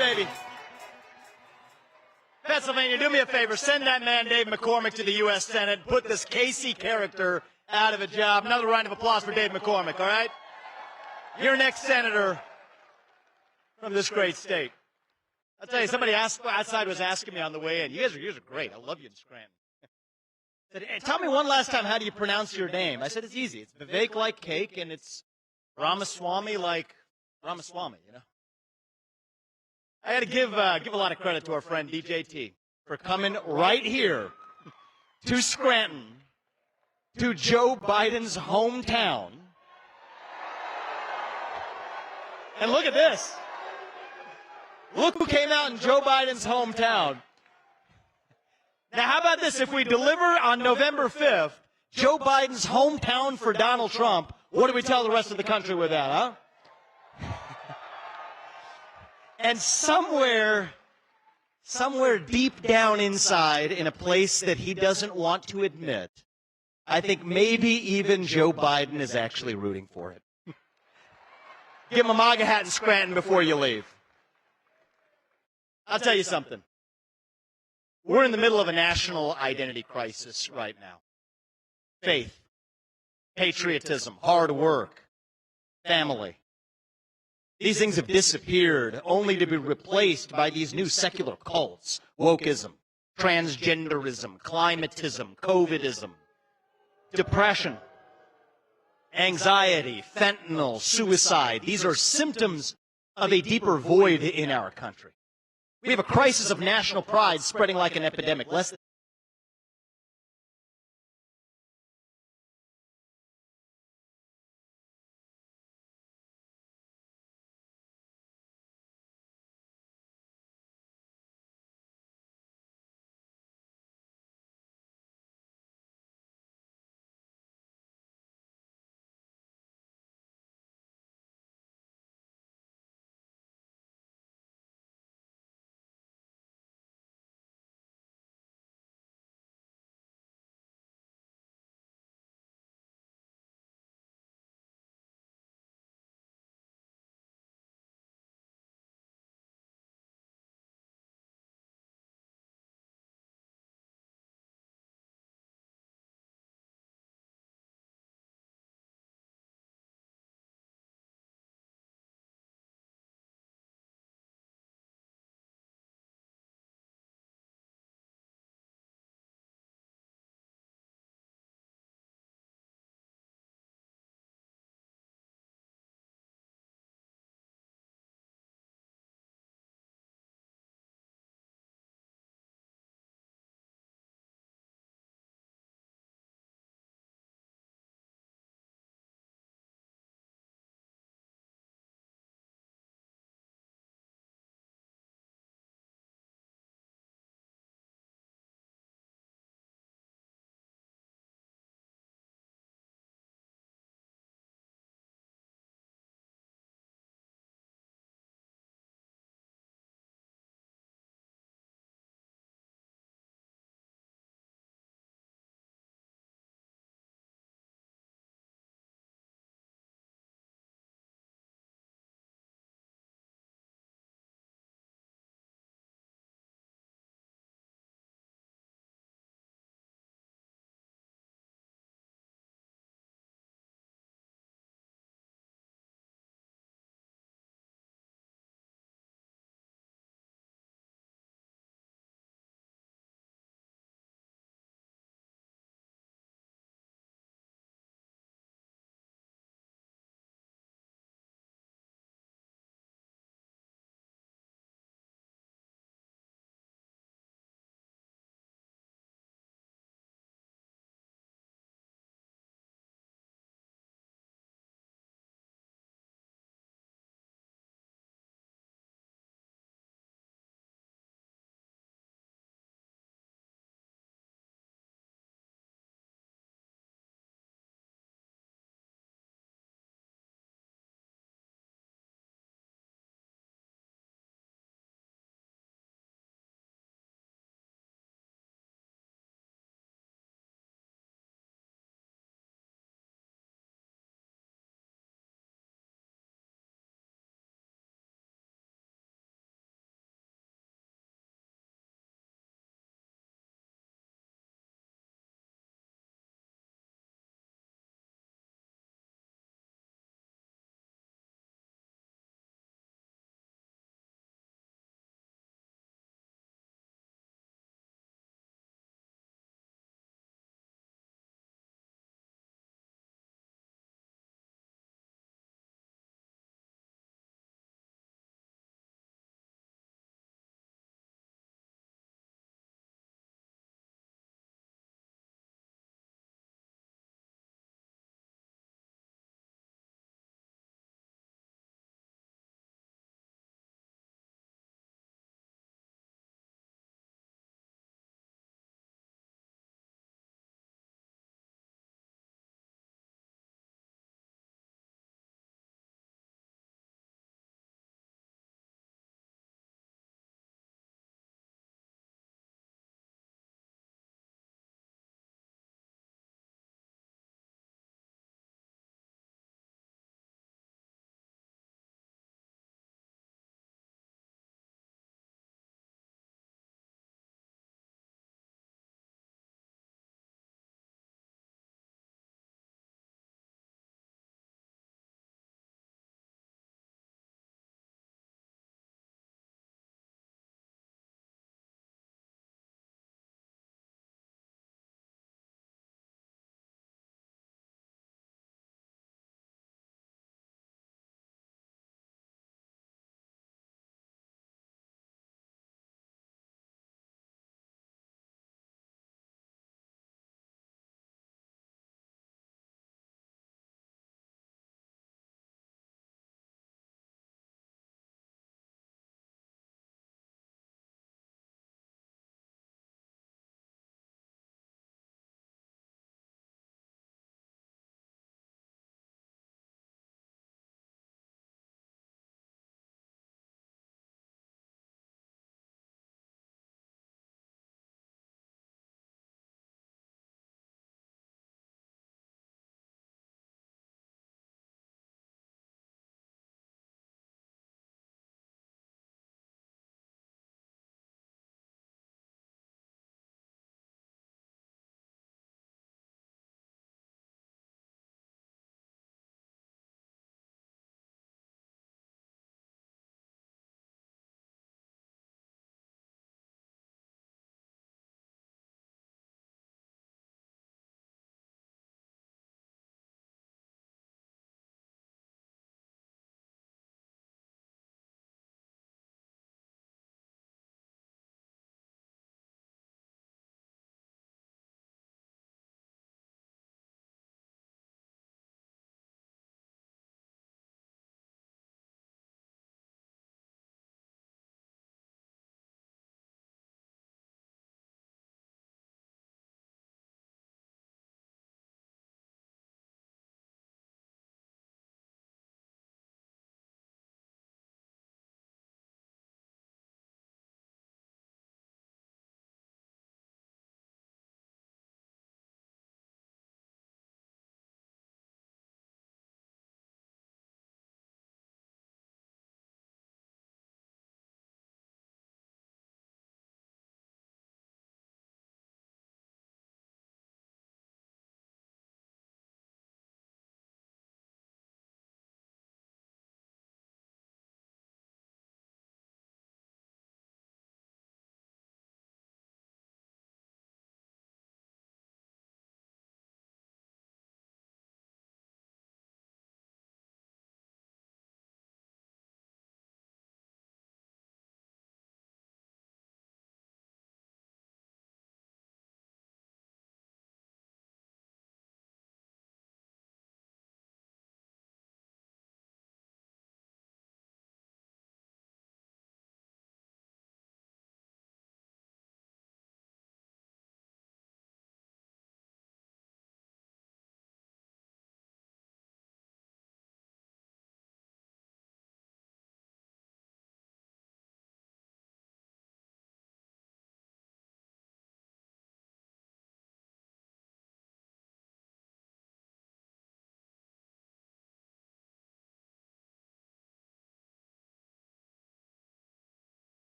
baby. Pennsylvania, do me a favor. Send that man, Dave McCormick, to the U.S. Senate. Put this Casey character out of a job. Another round of applause for Dave McCormick, all right? Your next senator from this great state. I'll tell you, somebody outside was asking me on the way in. You guys are great. I love you in Scranton. Said, hey, tell me one last time, how do you pronounce your name? I said, it's easy. It's Vivek like cake, and it's Ramaswamy like Ramaswamy, you know? I got to give a lot of credit to our friend DJT for coming right here to Scranton, to Joe Biden's hometown. And look at this. Look who came out in Joe Biden's hometown. Now, how about this? If we deliver on November 5th, Joe Biden's hometown for Donald Trump, what do we tell the rest of the country with that, huh? And somewhere deep down inside, in a place that he doesn't want to admit, I think maybe even Joe Biden is actually rooting for it. Give him a MAGA hat in Scranton before you leave. I'll tell you something. We're in the middle of a national identity crisis right now. Faith, patriotism, hard work, family. These things have disappeared only to be replaced by these new secular cults: wokeism, transgenderism, climatism, COVIDism, depression, anxiety, fentanyl, suicide. These are symptoms of a deeper void in our country. We have a crisis of national pride spreading like an epidemic. Less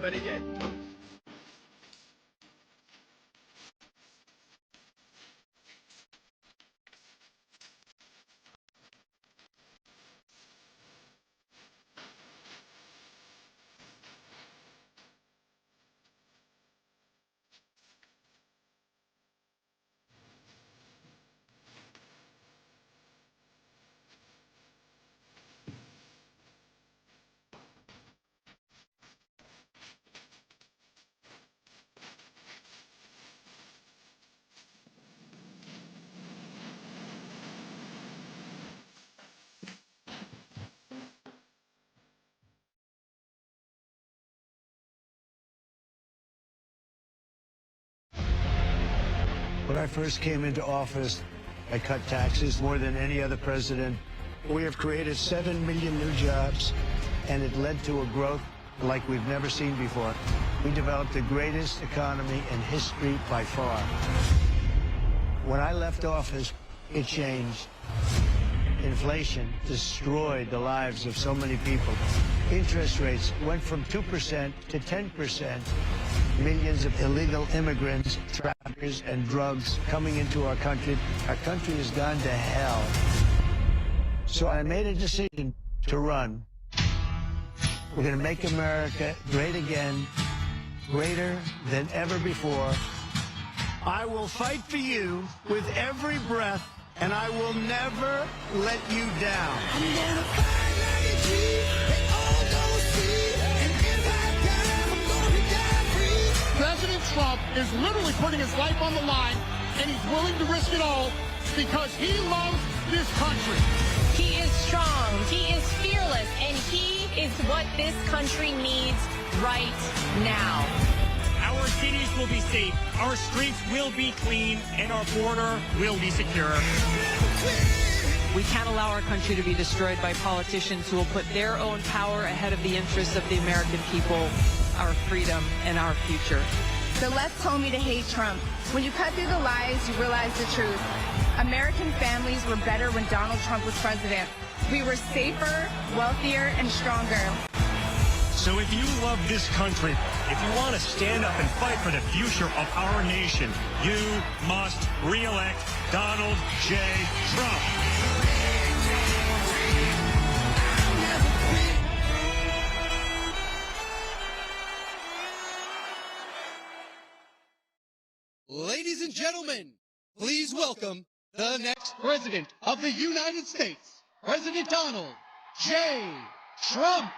everybody did. When I first came into office, I cut taxes more than any other president. We have created 7 million new jobs, and it led to a growth like we've never seen before. We developed the greatest economy in history by far. When I left office, it changed. Inflation destroyed the lives of so many people. Interest rates went from 2% to 10%. Millions of illegal immigrants, traffickers, and drugs coming into our country. Our country has gone to hell. So I made a decision to run. We're going to make America great again, greater than ever before. I will fight for you with every breath, and I will never let you down. I'm gonna fight like a G, they all don't see, and if I die, I'm gonna die free. President Trump is literally putting his life on the line, and he's willing to risk it all because he loves this country. He is strong, he is fearless, and he is what this country needs right now. Our cities will be safe, our streets will be clean, and our border will be secure. We can't allow our country to be destroyed by politicians who will put their own power ahead of the interests of the American people, our freedom, and our future. The left told me to hate Trump. When you cut through the lies, you realize the truth. American families were better when Donald Trump was president. We were safer, wealthier, and stronger. So if you love this country, if you want to stand up and fight for the future of our nation, you must re-elect Donald J. Trump. Ladies and gentlemen, please welcome the next President of the United States, President Donald J. Trump.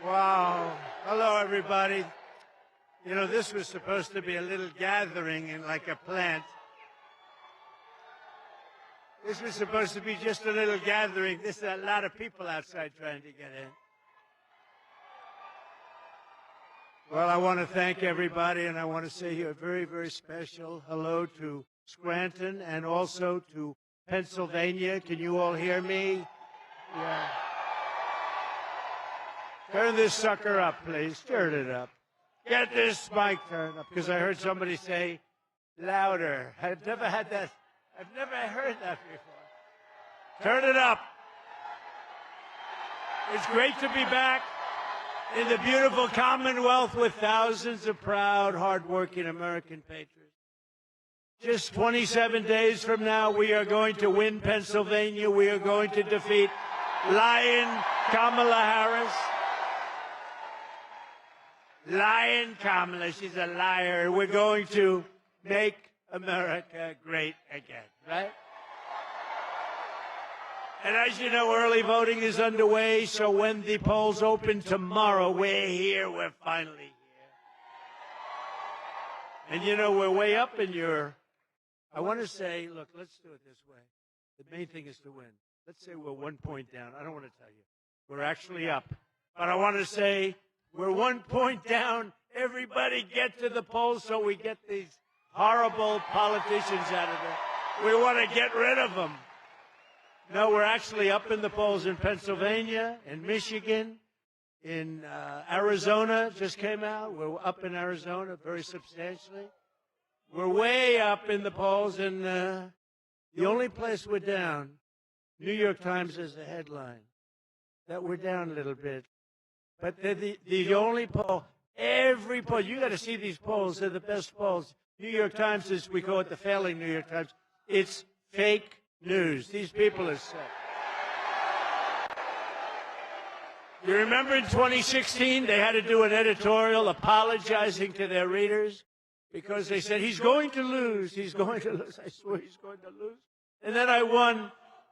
Wow. Hello, everybody. You know, this was supposed to be a little gathering in like a plant. This was supposed to be just a little gathering. There's a lot of people outside trying to get in. Well, I want to thank everybody, and I want to say a very, very special hello to Scranton and also to Pennsylvania. Can you all hear me? Yeah. Turn this sucker up, please. Turn it up. Get this mic turned up, because I heard somebody say louder. I've never had that. I've never heard that before. Turn it up. It's great to be back in the beautiful Commonwealth with thousands of proud, hardworking American patriots. Just 27 days from now, we are going to win Pennsylvania. We are going to defeat Lion Kamala Harris. Lion Kamala, she's a liar. We're going to make America great again, right? And as you know, early voting is underway, so when the polls open tomorrow, we're here, we're finally here. And you know, we're way up in your, I want to say, look, let's do it this way. The main thing is to win. Let's say we're 1 point down. I don't want to tell you. We're actually up. But I want to say we're 1 point down. Everybody get to the polls so we get these horrible politicians out of there. We want to get rid of them. No, we're actually up in the polls in Pennsylvania, in Michigan, in Arizona just came out. We're up in Arizona very substantially. We're way up in the polls, and the only place we're down, New York Times has a headline that we're down a little bit. But they're the only poll, every poll, you got to see these polls, they're the best polls. New York Times is, we call it the failing New York Times. It's fake news. These people are sick. You remember in 2016, they had to do an editorial apologizing to their readers because they said, he's going to lose, he's going to lose. I swear he's going to lose. And then I won,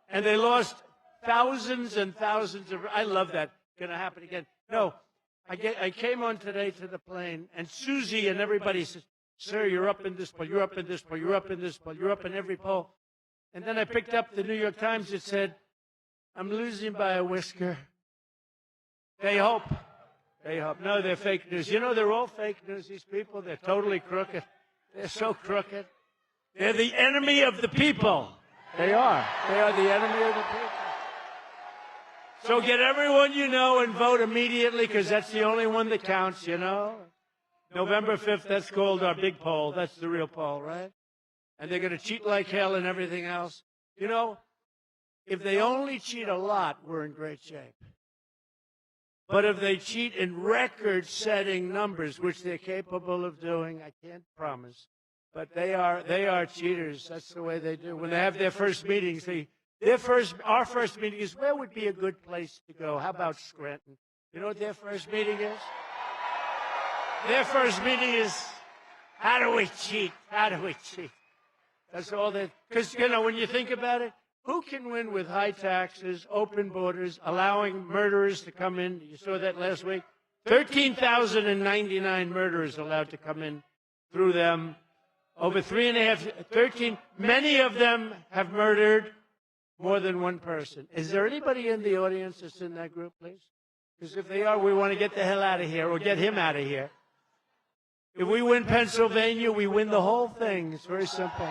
and they lost thousands and thousands of, I love that. Going to happen again. No, I came on today to the plane, and Susie and everybody says, sir, you're up in this poll, you're up in this poll, you're up in this poll, you're up in every poll. And then I picked up the New York Times. It said, I'm losing by a whisker. They hope. They hope. No, they're fake news. You know, they're all fake news, these people. They're totally crooked. They're so crooked. They're the enemy of the people. They are. They are the enemy of the people. So get everyone you know and vote immediately, because that's the only one that counts, you know. November 5th, that's called our big poll. That's the real poll, right? And they're going to cheat like hell and everything else. You know, if they only cheat a lot, we're in great shape. But if they cheat in record-setting numbers, which they're capable of doing, I can't promise, but they are cheaters. That's the way they do. When they have their first meetings, our first meeting is, where would be a good place to go? How about Scranton? You know what their first meeting is? Their first meeting is, how do we cheat? How do we cheat? That's all that, because, you know, when you think about it, who can win with high taxes, open borders, allowing murderers to come in? You saw that last week? 13,099 murderers allowed to come in through them. Over 13, many of them have murdered more than one person. Is there anybody in the audience that's in that group, please? Because if they are, we want to get the hell out of here or get him out of here. If we win Pennsylvania, we win the whole thing. It's very simple.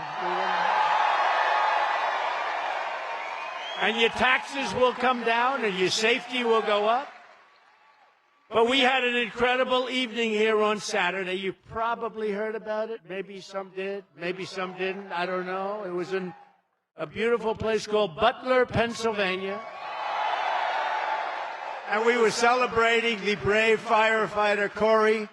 And your taxes will come down and your safety will go up. But we had an incredible evening here on Saturday. You probably heard about it. Maybe some did. Maybe some didn't. I don't know. It was in a beautiful place called Butler, Pennsylvania. And we were celebrating the brave firefighter, Corey,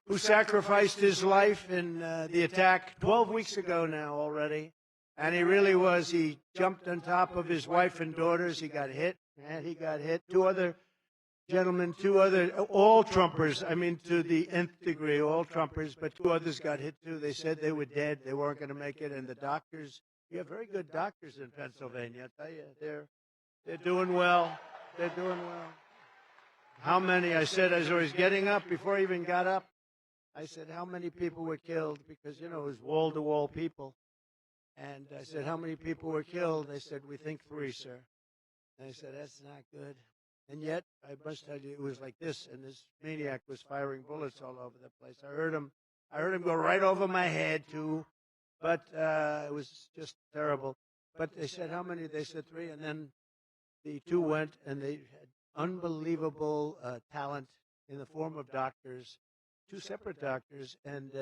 who sacrificed his life in the attack 12 weeks ago now already. And he really was. He jumped on top of his wife and daughters. He got hit, and he got hit. Two other gentlemen, all Trumpers, I mean, to the nth degree, all Trumpers, but two others got hit too. They said they were dead. They weren't going to make it. And the doctors, you have very good doctors in Pennsylvania. I tell you, they're doing well. They're doing well. how many, I said as I was getting up, before I even got up, I said, how many people were killed? Because, you know, it was wall-to-wall people. And I said, how many people were killed? They said, we think 3, sir. And I said, that's not good. And yet, I must tell you, it was like this, and this maniac was firing bullets all over the place. I heard him go right over my head, too. But it was just terrible. But they said, how many? They said 3, and then the 2 went, and they had unbelievable talent in the form of doctors, 2 separate doctors, and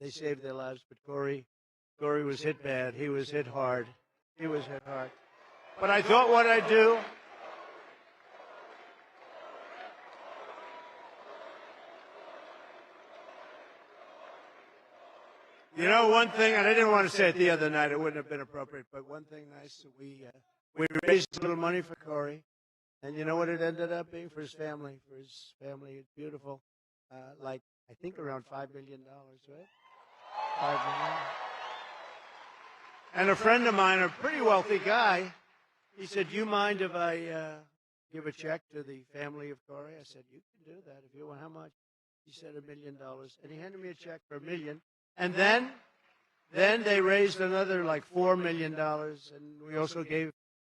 they saved their lives. But Corey was hit bad. He was hit hard. He was hit hard. But I thought what I'd do. You know, one thing, and I didn't want to say it the other night, it wouldn't have been appropriate, but one thing nice, we raised a little money for Corey, and you know what it ended up being for his family? For his family, it's beautiful. Like, I think around $5 million, right? $5 million. And a friend of mine, a pretty wealthy guy, he said, do you mind if I give a check to the family of Corey? I said, you can do that if you want. How much? He said $1 million. And he handed me a check for $1 million. And then they raised another like $4 million. And we also gave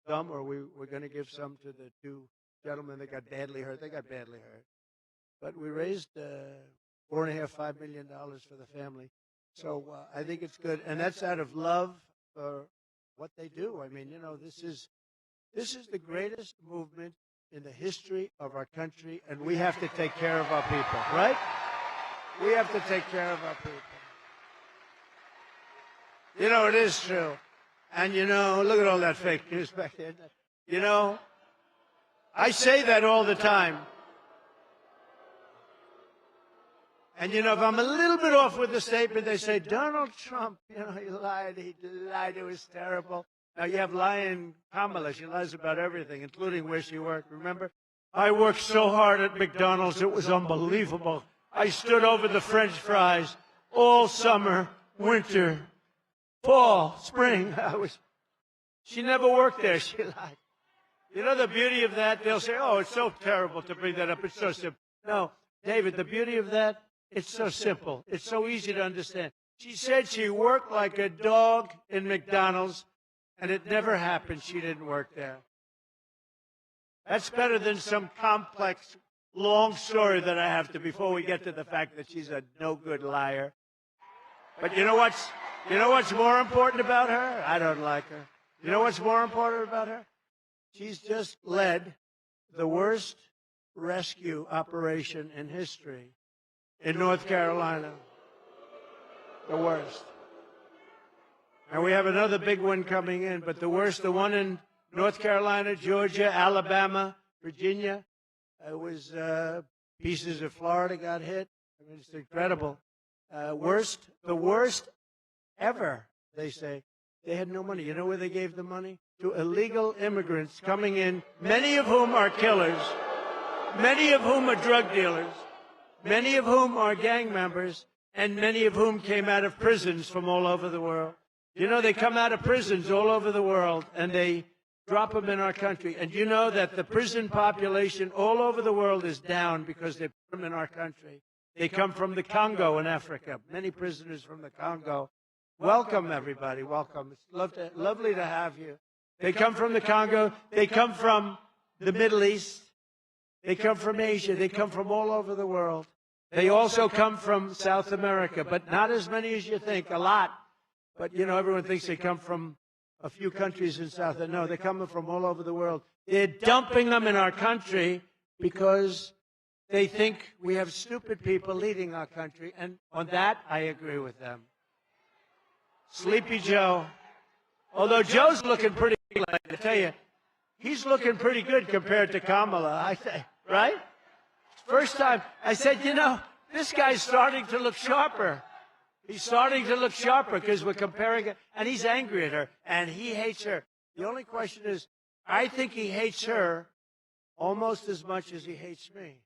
some, or we were going to give some to the 2 gentlemen that got badly hurt. They got badly hurt. But we raised $4.5–5 million for the family. So I think it's good. And that's out of love for what they do. I mean, you know, this is the greatest movement in the history of our country, and we have to take care of our people, right? We have to take care of our people. You know, it is true. And, you know, look at all that fake news back there. You know, I say that all the time. And, you know, if I'm a little bit off with the statement, they say, Donald Trump, you know, he lied, it was terrible. Now, you have lying Kamala. She lies about everything, including where she worked. Remember? I worked so hard at McDonald's, it was unbelievable. I stood over the French fries all summer, winter, fall, spring. She never worked there. She lied. You know the beauty of that? They'll say, oh, it's so terrible to bring that up. It's so simple. No, David, the beauty of that, it's so simple. It's so easy to understand. She said she worked like a dog in McDonald's, and it never happened. She didn't work there. That's better than some complex, long story that I have to before we get to the fact that she's a no-good liar. But you know what's more important about her? I don't like her. You know what's more important about her? She's just led the worst rescue operation in history in North Carolina. The worst. And we have another big one coming in, but the worst, the one in North Carolina, Georgia, Alabama, Virginia, it was pieces of Florida got hit. I mean, it's incredible. The worst ever, they say. They had no money. You know where they gave the money? To illegal immigrants coming in, many of whom are killers, many of whom are drug dealers, many of whom are gang members, and many of whom came out of prisons from all over the world. You know, they come out of prisons all over the world, and they drop them in our country. And you know that the prison population all over the world is down because they put them in our country. They come from the Congo in Africa, many prisoners from the Congo. Welcome, everybody. Welcome. It's lovely to have you. They come from the Congo. They come from the Middle East. They come from Asia. They come from all over the world. They also come from South America, but not as many as you think, a lot. But, you know, everyone thinks they come from a few countries in South America. No, they're coming from all over the world. They're dumping them in our country because they think we have stupid people leading our country. And on that, I agree with them. Sleepy Joe. Although Joe's looking pretty good, I tell you, he's looking pretty good compared to Kamala, I say, right? First time, I said, you know, this guy's starting to look sharper. He's starting to look sharper because we're comparing it, and he's angry at her, and he hates her. The only question is, I think he hates her almost as much as he hates me.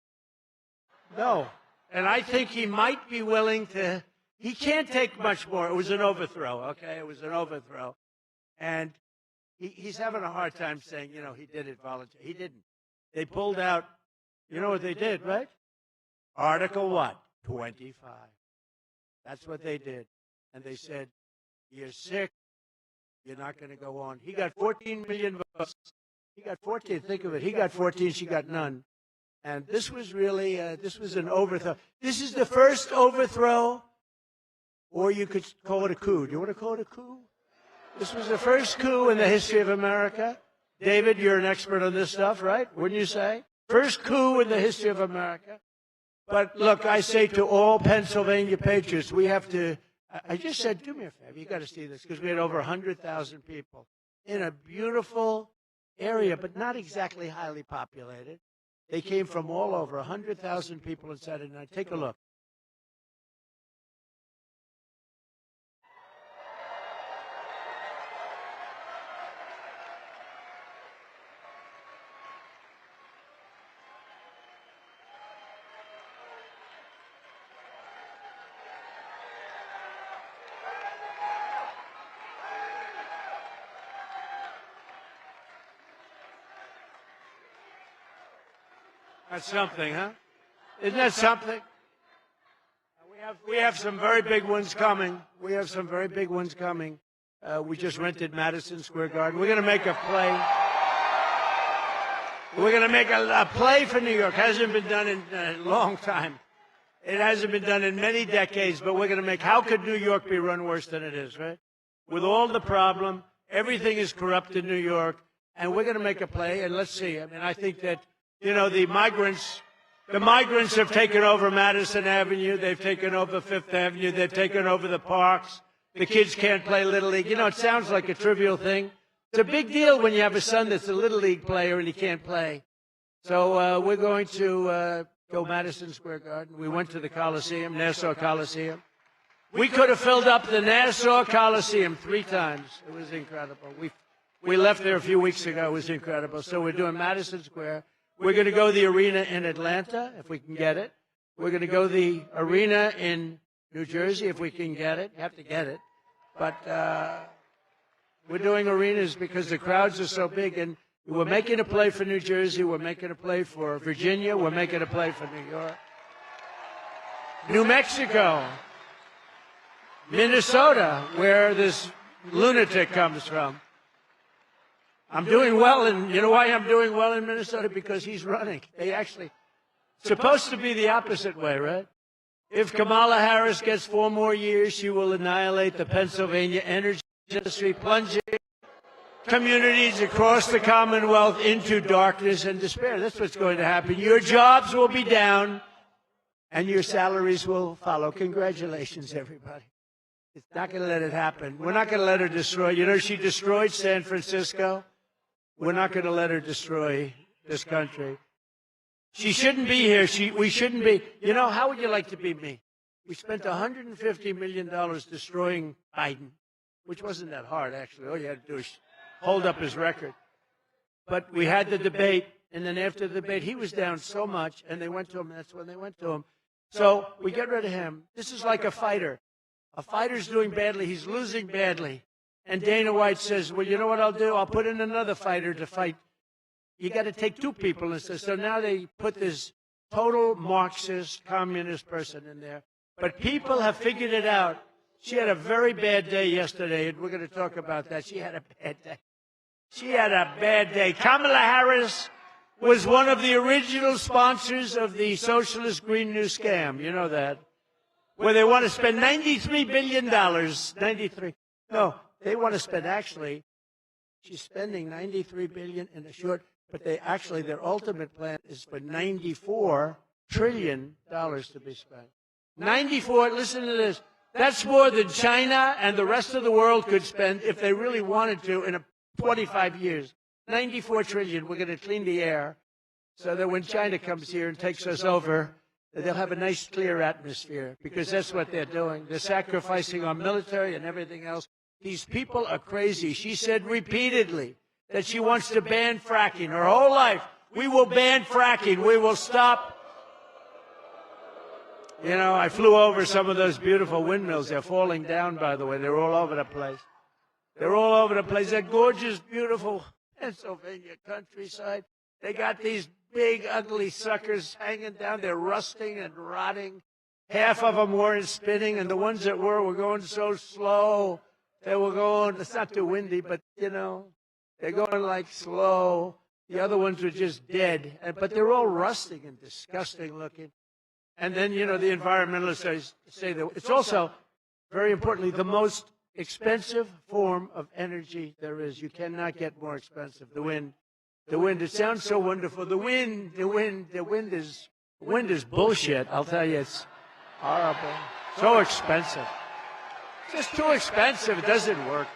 No. And I think he might be willing to, he can't take much more. It was an overthrow, okay? It was an overthrow. And he's having a hard time saying, you know, he did it voluntarily. He didn't. They pulled out You know what they did, right? Article what? 25. That's what they did. And they said, you're sick. You're not going to go on. He got 14 million votes. He got 14. Think of it. He got 14. She got none. And this was really, this was an overthrow. This is the first overthrow, or you could call it a coup. Do you want to call it a coup? This was the first coup in the history of America. David, you're an expert on this stuff, right? Wouldn't you say? First coup in the history of America. But look, I say to all Pennsylvania patriots, we have to, I just said, do me a favor, you got to see this, because we had over 100,000 people in a beautiful area, but not exactly highly populated. They came from all over, 100,000 people on Saturday night. Take a look. That's something, huh? Isn't that something? We have some very big ones coming. We have some very big ones coming. We just rented Madison Square Garden. We're going to make a play. We're going to make a play for New York. Hasn't been done in a long time. It hasn't been done in many decades, but we're going to make, how could New York be run worse than it is, right? With all the problem, everything is corrupt in New York, and we're going to make a play, and let's see. I mean, I think that, you know, the migrants have taken over Madison Avenue. They've taken over Fifth Avenue. They've taken over the parks. The kids can't play Little League. You know, it sounds like a trivial thing. It's a big deal when you have a son that's a Little League player and he can't play. So we're going to go Madison Square Garden. We went to the Coliseum, Nassau Coliseum. We could have filled up the Nassau Coliseum 3 times. It was incredible. We left there a few weeks ago. It was incredible. So we're doing Madison Square. We're going to go to the arena in Atlanta, if we can get it. We're going to go to the arena in New Jersey, if we can get it. You have to get it. But we're doing arenas because the crowds are so big. And we're making a play for New Jersey. We're making a play for Virginia. We're making a play for New York. New Mexico. Minnesota, where this lunatic comes from. I'm doing well, and you know why I'm doing well in Minnesota? Because he's running. They actually, supposed to be the opposite way, right? If Kamala Harris gets 4 more years, she will annihilate the Pennsylvania energy industry, plunging communities across the Commonwealth into darkness and despair. That's what's going to happen. Your jobs will be down, and your salaries will follow. Congratulations, everybody. It's not going to let it happen. We're not going to let her destroy. You know, she destroyed San Francisco. We're not going to let her destroy this country. She shouldn't be here. We shouldn't be. You know, how would you like to be me? We spent $150 million destroying Biden, which wasn't that hard, actually. All you had to do is hold up his record. But we had the debate, and then after the debate, he was down so much, and they went to him. That's when they went to him. So we get rid of him. This is like a fighter. A fighter's doing badly. He's losing badly. And Dana White says, well, you know what I'll do? I'll put in another fighter to fight. You got to take 2 people. And so now they put this total Marxist, communist person in there. But people have figured it out. She had a very bad day yesterday, and we're going to talk about that. She had a bad day. She had a bad day. Kamala Harris was one of the original sponsors of the Socialist Green New Scam. You know that. Where they want to spend $93 billion. 93. No. They want to spend, actually, she's spending $93 billion in a short, but their ultimate plan is for $94 trillion to be spent. 94, listen to this, that's more than China and the rest of the world could spend if they really wanted to in 25 years. 94 trillion, we're going to clean the air so that when China comes here and takes us over, they'll have a nice clear atmosphere, because that's what they're doing. They're sacrificing our military and everything else. These people are crazy. She said repeatedly that she wants to ban fracking her whole life. We will ban fracking. We will stop. You know, I flew over some of those beautiful windmills. They're falling down, by the way. They're all over the place. They're all over the place. That gorgeous, beautiful Pennsylvania countryside. They got these big, ugly suckers hanging down. They're rusting and rotting. Half of them weren't spinning, and the ones that were going so slow. They were going, it's not too windy, but, you know, they're going like slow. The other ones were just dead. But they're all rusting and disgusting looking. And then, you know, the environmentalists say that it's also, very importantly, the most expensive form of energy there is. You cannot get more expensive. The wind, it sounds so wonderful. The wind is bullshit. I'll tell you, it's horrible. So expensive. It's just too expensive. It doesn't work.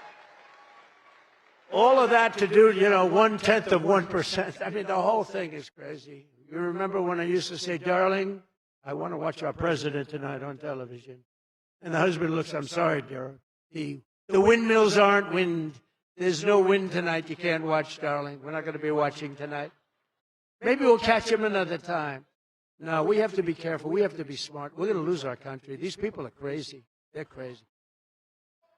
All of that to do, you know, 1/10 of 1%. I mean, the whole thing is crazy. You remember when I used to say, darling, I want to watch our president tonight on television. And the husband looks, I'm sorry, dear. The windmills aren't wind. There's no wind tonight. You can't watch, darling. We're not going to be watching tonight. Maybe we'll catch him another time. No, we have to be careful. We have to be smart. We're going to lose our country. These people are crazy. They're crazy.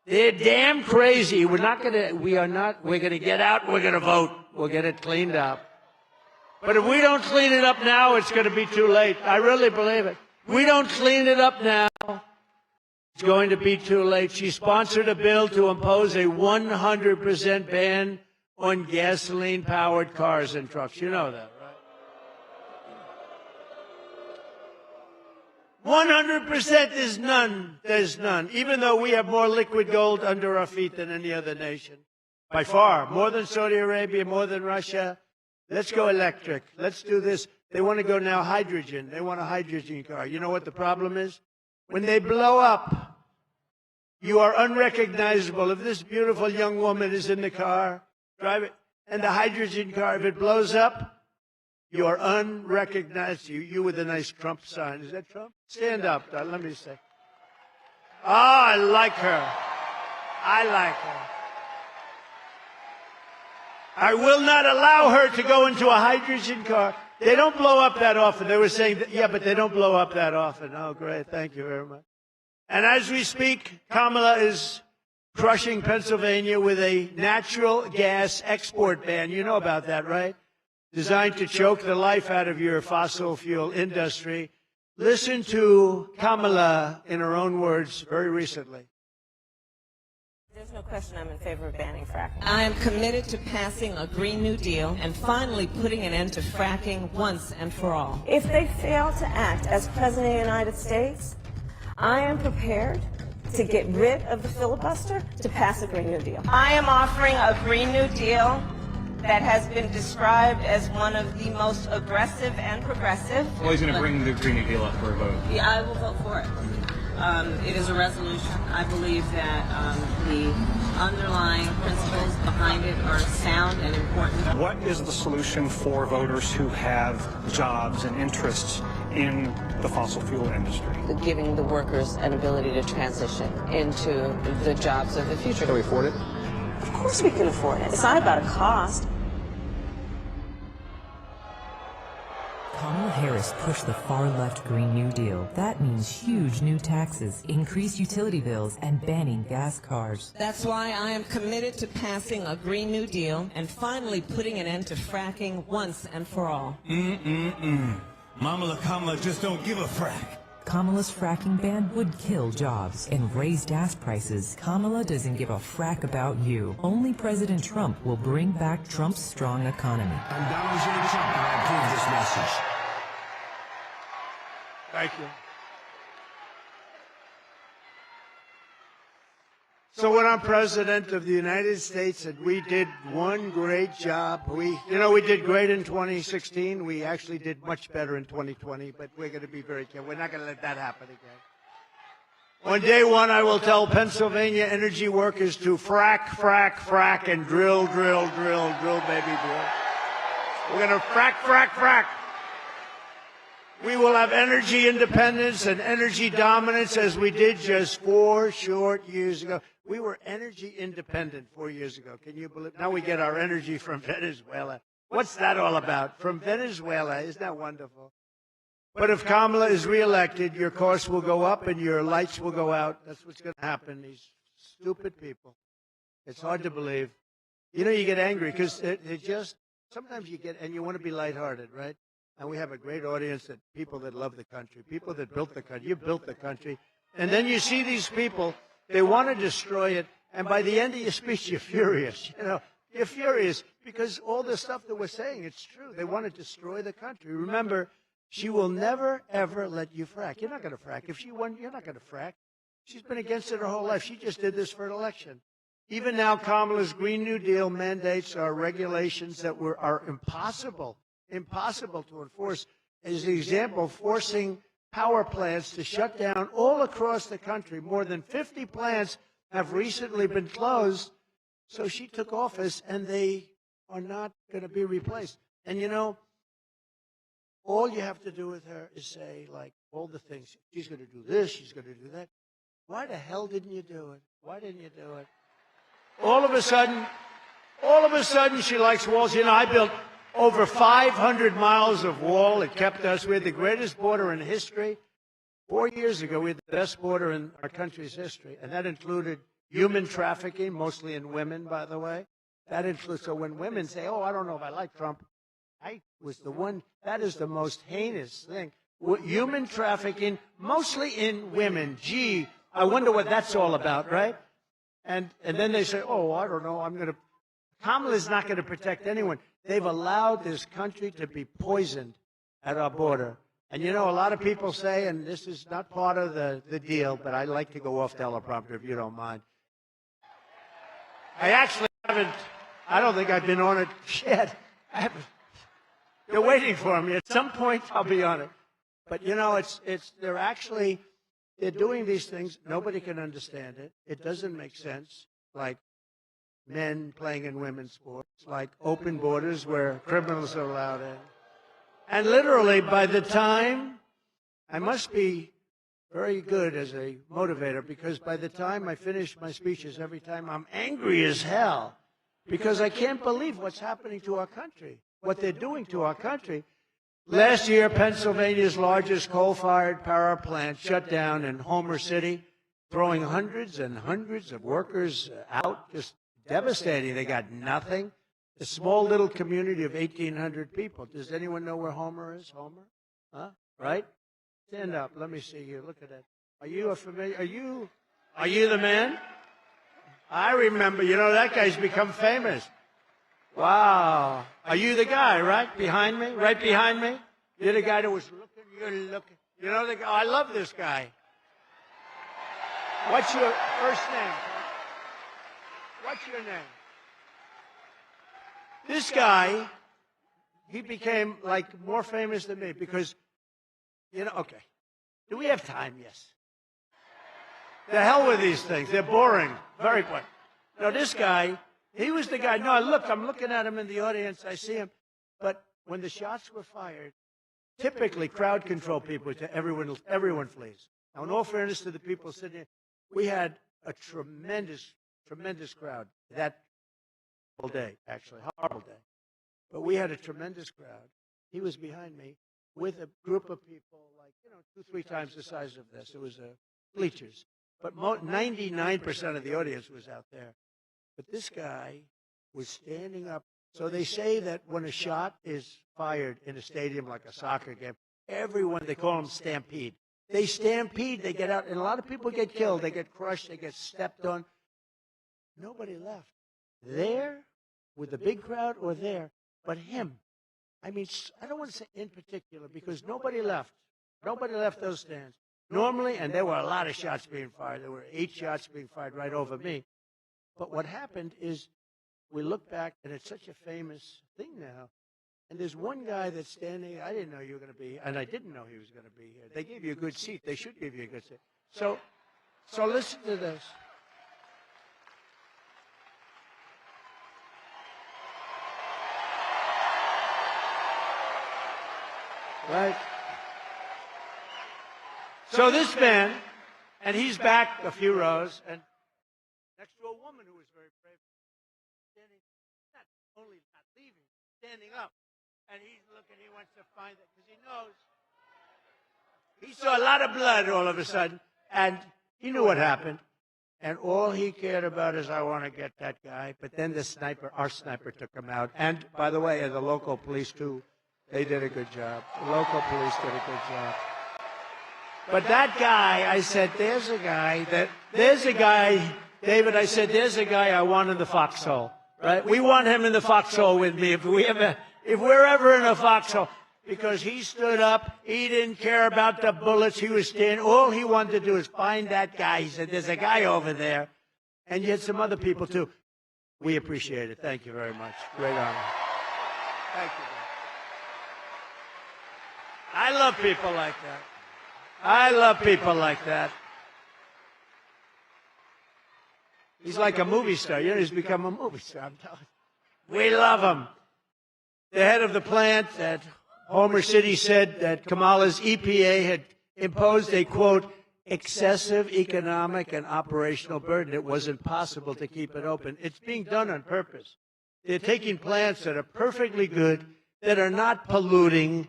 They're damn crazy. We're going to get out and we're going to vote. We'll get it cleaned up. But if we don't clean it up now, it's going to be too late. I really believe it. We don't clean it up now, it's going to be too late. She sponsored a bill to impose a 100% ban on gasoline-powered cars and trucks. You know that, right? 100% is none. There's none. Even though we have more liquid gold under our feet than any other nation. By far. More than Saudi Arabia, more than Russia. Let's go electric. Let's do this. They want to go now hydrogen. They want a hydrogen car. You know what the problem is? When they blow up, you are unrecognizable. If this beautiful young woman is in the car, drive it, and the hydrogen car, if it blows up, you are unrecognized. You with a nice Trump sign. Is that Trump? Stand up. Let me say. I like her. I like her. I will not allow her to go into a hydrogen car. They don't blow up that often. They were saying, that, yeah, but they don't blow up that often. Oh, great. Thank you very much. And as we speak, Kamala is crushing Pennsylvania with a natural gas export ban. You know about that, right? Designed to choke the life out of your fossil fuel industry. Listen to Kamala in her own words very recently. There's no question I'm in favor of banning fracking. I am committed to passing a Green New Deal and finally putting an end to fracking once and for all. If they fail to act as President of the United States, I am prepared to get rid of the filibuster to pass a Green New Deal. I am offering a Green New Deal that has been described as one of the most aggressive and progressive. Well, he's going to bring the Green New Deal up for a vote. Yeah, I will vote for it. It is a resolution. I believe that the underlying principles behind it are sound and important. What is the solution for voters who have jobs and interests in the fossil fuel industry? Giving the workers an ability to transition into the jobs of the future. Can we afford it? Of course we can afford it. It's not about a cost. Kamala Harris pushed the far-left Green New Deal. That means huge new taxes, increased utility bills, and banning gas cars. That's why I am committed to passing a Green New Deal and finally putting an end to fracking once and for all. Kamala just don't give a frack. Kamala's fracking ban would kill jobs and raise gas prices. Kamala doesn't give a frack about you. Only President Trump will bring back Trump's strong economy. I'm Donald J. Trump, and I approve this message. Thank you. So when I'm president of the United States, and we did one great job. We did great in 2016. We actually did much better in 2020, but we're going to be very careful. We're not going to let that happen again. On day one, I will tell Pennsylvania energy workers to frack, frack, frack, and drill, drill, drill, drill, baby, drill. We're going to frack, frack, frack. We will have energy independence and energy dominance as we did just 4 short years ago. We were energy independent 4 years ago. Can you believe? Now we get our energy from Venezuela. What's that all about? From Venezuela. Isn't that wonderful? But if Kamala is reelected, your costs will go up and your lights will go out. That's what's going to happen. These stupid people. It's hard to believe. You know, you get angry because they just, sometimes you get, and you want to be lighthearted, right? and we have a great audience of people that love the country, people that built the country. You built the country. And then you see these people, they want to destroy it, and by the end of your speech, you're furious. You know, you're furious because all the stuff that we're saying, it's true. They want to destroy the country. Remember, she will never, ever let you frack. You're not going to frack. If she won, you're not going to frack. She's been against it her whole life. She just did this for an election. Even now, Kamala's Green New Deal mandates are regulations that are impossible to enforce. As an example, forcing power plants to shut down all across the country. More than 50 plants have recently been closed. So she took office, and they are not going to be replaced. And, you know, all you have to do with her is say, like, all the things. She's going to do this. She's going to do that. Why the hell didn't you do it? Why didn't you do it? All of a sudden, she likes walls. You know, I built over 500 miles of wall. It kept us. We had the greatest border in history. 4 years ago, we had the best border in our country's history, and that included human trafficking, mostly in women, by the way. That includes, so when women say, oh, I don't know if I like Trump, I was the one, that is the most heinous thing. Human trafficking, mostly in women. Gee, I wonder what that's all about, right? And then they say, oh, I don't know, Kamala's not going to protect anyone. They've allowed this country to be poisoned at our border. And, you know, a lot of people say, and this is not part of the deal, but I like to go off teleprompter if you don't mind. I actually I don't think I've been on it yet. They're waiting for me. At some point, I'll be on it. But, you know, they're doing these things. Nobody can understand it. It doesn't make sense. Like men playing in women's sports, like open borders where criminals are allowed in. And literally, by the time, I must be very good as a motivator, because by the time I finish my speeches, every time I'm angry as hell, because I can't believe what's happening to our country, what they're doing to our country. Last year, Pennsylvania's largest coal-fired power plant shut down in Homer City, throwing hundreds and hundreds of workers out, just devastating. They got nothing. A small little community of 1,800 people. Does anyone know where Homer is? Homer? Huh? Right? Stand up. Let me see you. Look at that. Are you a familiar? Are you the man? I remember. You know, that guy's become famous. Wow. Are you the guy, right? Behind me? Right behind me? You're the guy that was looking, you're looking. You know the guy? I love this guy. What's your first name? What's your name? This guy, he became, like, more famous than me because, you know, okay. Do we have time? Yes. The hell with these things. They're boring. Very boring. No, this guy, he was the guy. No, look, I'm looking at him in the audience. I see him. But when the shots were fired, typically crowd control people, everyone flees. Now, in all fairness to the people sitting here, we had a tremendous crowd that whole day, actually, horrible day. But we had a tremendous crowd. He was behind me with a group of people, like, you know, 2-3 times the size of this. It was bleachers. But 99% of the audience was out there. But this guy was standing up. So they say that when a shot is fired in a stadium like a soccer game, everyone, they call them stampede. They stampede, they get out, and a lot of people get killed. They get crushed, they get stepped on. Nobody left. There, with the big crowd, or there, but him. I mean, I don't want to say in particular, because nobody left. Nobody left those stands. Normally, and there were a lot of shots being fired. There were 8 shots being fired right over me. But what happened is we look back, and it's such a famous thing now. And there's one guy that's standing. I didn't know you were going to be, and I didn't know he was going to be here. They gave you a good seat. They should give you a good seat. So listen to this. Right? So this man, and he's back a few rows, and next to a woman who was very brave, standing, not only not leaving, standing up, and he's looking, he wants to find it, because he knows. He saw a lot of blood all of a sudden, and he knew what happened, and all he cared about is, I want to get that guy, but then the sniper, our sniper, took him out, and by the way, the local police too, They did a good job. The local police did a good job. But that guy, I said, there's a guy, David, I said, there's a guy I want in the foxhole, right? We want him in the foxhole with me if we're ever in a foxhole. Because he stood up, he didn't care about the bullets he was standing. All he wanted to do is find that guy. He said, there's a guy over there. And you had some other people, too. We appreciate it. Thank you very much. Great honor. Thank you. I love people like that. I love people like that. He's like a movie star. You know, he's become a movie star. I'm telling you. We love him. The head of the plant at Homer City said that Kamala's EPA had imposed a, quote, excessive economic and operational burden. It wasn't possible to keep it open. It's being done on purpose. They're taking plants that are perfectly good, that are not polluting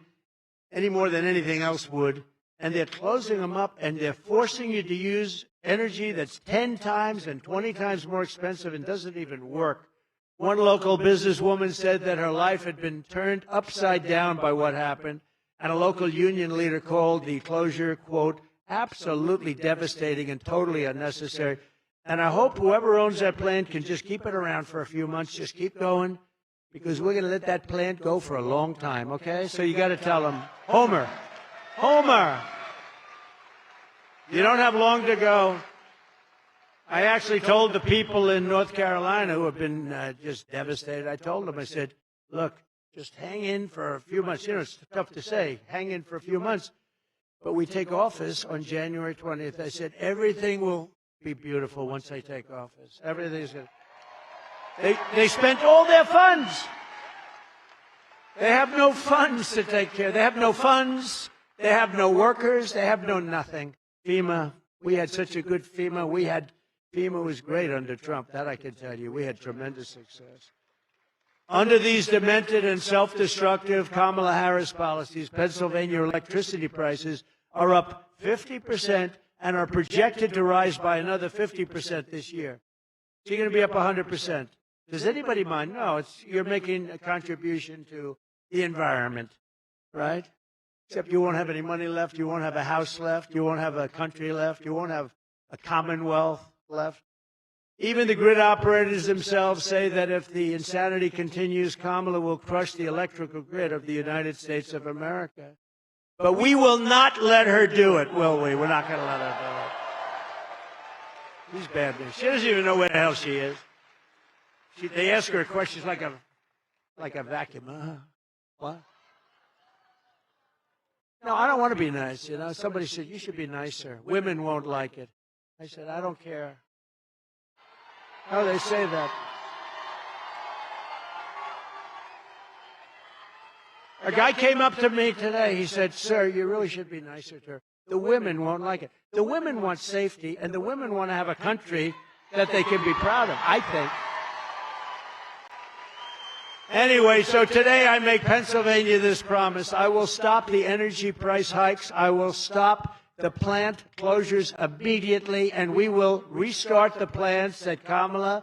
any more than anything else would, and they're closing them up, and they're forcing you to use energy that's 10 times and 20 times more expensive and doesn't even work. One local businesswoman said that her life had been turned upside down by what happened, and a local union leader called the closure, quote, absolutely devastating and totally unnecessary. And I hope whoever owns that plant can just keep it around for a few months, just keep going, because we're going to let that plant go for a long time, okay? So you got to tell them, Homer, you don't have long to go. I actually told the people in North Carolina who have been just devastated, I told them, I said, look, just hang in for a few months. You know, it's tough to say, hang in for a few months. But we take office on January 20th. I said, everything will be beautiful once I take office. Everything's going to... They spent all their funds. They have no funds to take care. They have no funds. They have no workers. They have no nothing. FEMA, we had such a good FEMA. FEMA was great under Trump, that I can tell you. We had tremendous success. Under these demented and self-destructive Kamala Harris policies, Pennsylvania electricity prices are up 50% and are projected to rise by another 50% this year. So you're going to be up 100%. Does anybody mind? No, you're making a contribution to the environment, right? Except you won't have any money left, you won't have a house left, you won't have a country left, you won't have a commonwealth left. Even the grid operators themselves say that if the insanity continues, Kamala will crush the electrical grid of the United States of America. But we will not let her do it, will we? We're not going to let her do it. She's bad news. She doesn't even know where the hell she is. They ask her a question, she's like a vacuum. What? No, I don't want to be nice, you know. Somebody said, you should be nicer. Women won't like it. I said, I don't care. Oh, they say that. A guy came up to me today. He said, sir, you really should be nicer to her. The women won't like it. The women want safety, and the women want to have a country that they can be proud of, I think. Anyway, so today I make Pennsylvania this promise. I will stop the energy price hikes. I will stop the plant closures immediately, and we will restart the plants that Kamala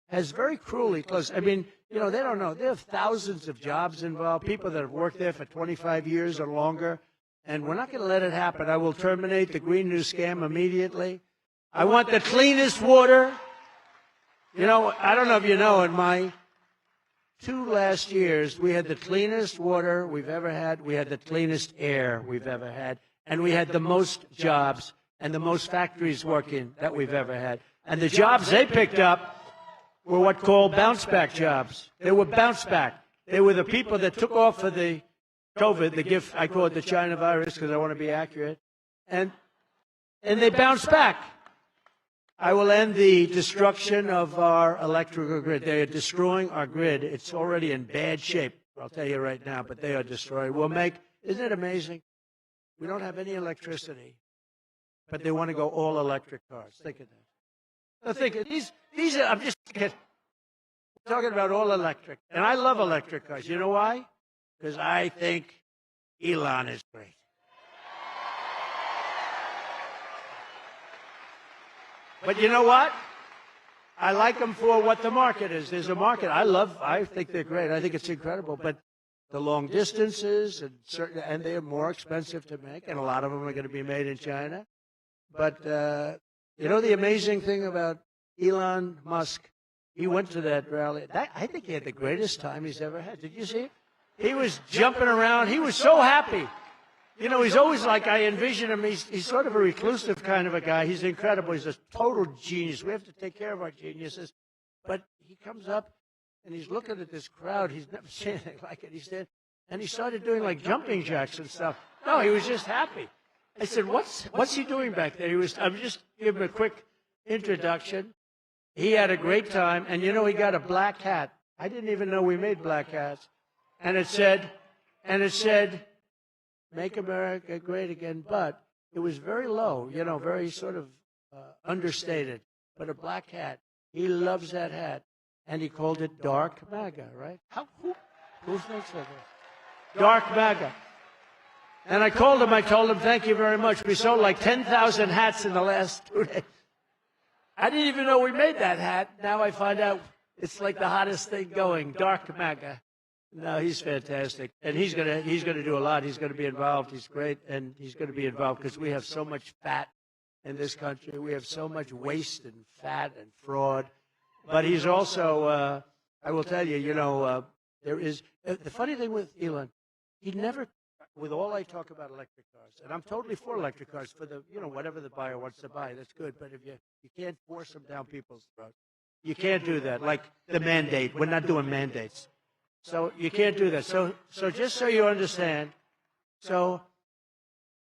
has very cruelly closed. I mean, you know, they don't know. There are thousands of jobs involved, people that have worked there for 25 years or longer, and we're not going to let it happen. I will terminate the Green New scam immediately. I want the cleanest water. You know, I don't know if you know, in my 2 last years, we had the cleanest water we've ever had. We had the cleanest air we've ever had. And we had the most jobs and the most factories working that we've ever had. And the jobs they picked up were what called bounce-back jobs. They were bounce-back. They were the people that took off for the COVID, the gift, I call it the China virus because I want to be accurate. And they bounced back. I will end the destruction of our electrical grid. They are destroying our grid. It's already in bad shape, I'll tell you right now, but they are destroyed. We'll make, isn't it amazing? We don't have any electricity, but they want to go all electric cars. Think of that. Now think of these are, I'm just talking about all electric. And I love electric cars. You know why? Because I think Elon is great. But you know what? I like them for what the market is. There's a market. I think they're great. I think it's incredible. But the long distances, and they are more expensive to make, and a lot of them are going to be made in China. But you know the amazing thing about Elon Musk? He went to that rally. I think he had the greatest time he's ever had. Did you see it? He was jumping around. He was so happy. You know, he's always like, I envision him, he's sort of a reclusive kind of a guy. He's incredible. He's a total genius. We have to take care of our geniuses. But he comes up, and he's looking at this crowd. He's never seen anything like it. He said, and he started doing like jumping jacks and stuff. No, he was just happy. I said, what's he doing back there? I'm just giving him a quick introduction. He had a great time, and you know, he got a black hat. I didn't even know we made black hats. And it said, Make America Great Again, but it was very low, you know, very sort of understated, but a black hat. He loves that hat, and he called it Dark MAGA, right? Who thinks of it? Dark MAGA. And I told him, thank you very much. We sold like 10,000 hats in the last 2 days. I didn't even know we made that hat. Now I find out it's like the hottest thing going, Dark MAGA. No, he's fantastic, and he's gonna do a lot. He's gonna be involved. He's great, and he's gonna be involved because we have so much fat in this country. We have so much waste and fat and fraud. But he's also, I will tell you, you know, there is the funny thing with Elon. He never, with all I talk about electric cars, and I'm totally for electric cars for the, you know, whatever the buyer wants to buy, that's good. But if you can't force them down people's throats, you can't do that. Like the mandate, we're not doing mandates. So you can't do that. So just so you understand, so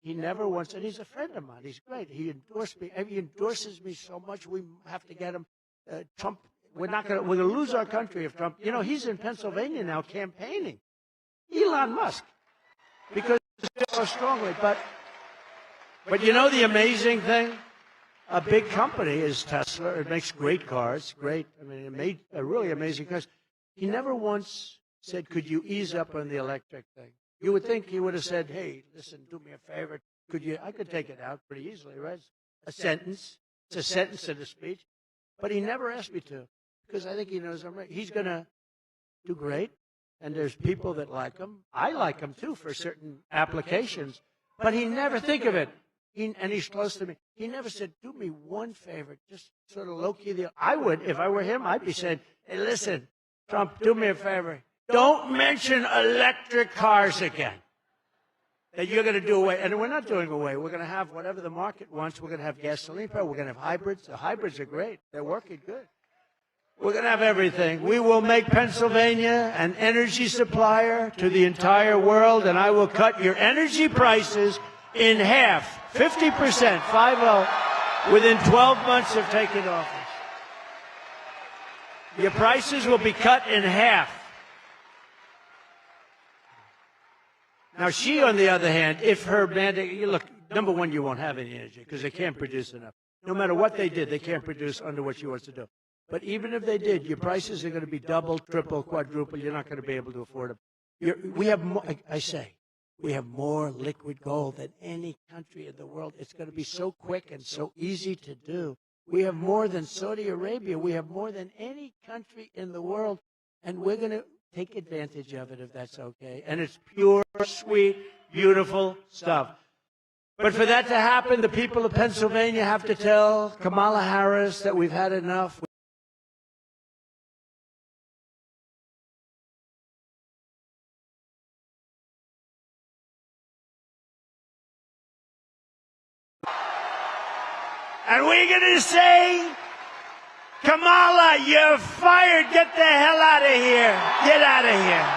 he never wants, and he's a friend of mine. He's great. He endorsed me. He endorses me so much. We have to get him. Trump. We're gonna lose our country if Trump. You know, he's in Pennsylvania now campaigning. Elon Musk, because so strongly. But you know the amazing thing. A big company is Tesla. It makes great cars. Great. I mean, it made really amazing cars. He never once said, could you ease up on the electric thing? You would think he would have said, hey, listen, do me a favor. I could take it out pretty easily, right? A sentence. It's a sentence in a speech. But he never asked me to, because I think he knows I'm right. He's going to do great, and there's people that like him. I like him, too, for certain applications. But he never think of it. And he's close to me. He never said, do me one favor, just sort of low-key. I would, if I were him, I'd be saying, hey, listen, Trump, do me a favor. Don't mention electric cars again. That you're going to do away. And we're not doing away. We're going to have whatever the market wants. We're going to have gasoline power. We're going to have hybrids. The hybrids are great. They're working good. We're going to have everything. We will make Pennsylvania an energy supplier to the entire world, and I will cut your energy prices in half, 50%, 50, within 12 months of taking office. Your prices will be cut in half. Now, she, on the other hand, if her mandate, look, number one, you won't have any energy because they can't produce enough. No matter what they did, they can't produce under what she wants to do. But even if they did, your prices are going to be double, triple, quadruple. You're not going to be able to afford them. We have more, I say, we have more liquid gold than any country in the world. It's going to be so quick and so easy to do. We have more than Saudi Arabia. We have more than any country in the world. And we're going to take advantage of it if that's okay. And it's pure, sweet, beautiful stuff. But for that to happen, the people of Pennsylvania have to tell Kamala Harris that we've had enough. And we're going to say, Kamala, you're fired. Get the hell out of here. Get out of here.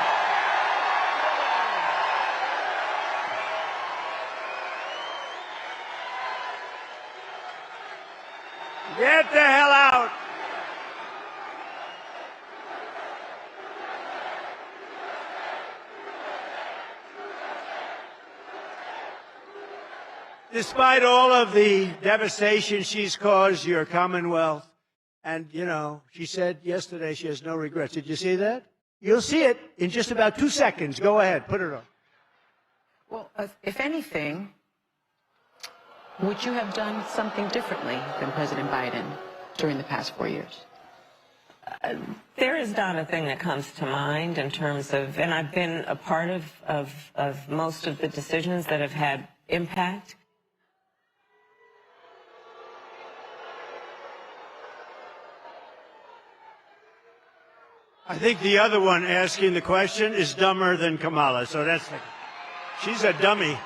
Get the hell out. Despite all of the devastation she's caused your Commonwealth, and, you know, she said yesterday she has no regrets. Did you see that? You'll see it in just about 2 seconds. Go ahead. Put it on. Well, if anything, would you have done something differently than President Biden during the past 4 years? There is not a thing that comes to mind in terms of, and I've been a part of most of the decisions that have had impact. I think the other one asking the question is dumber than Kamala. So she's a dummy.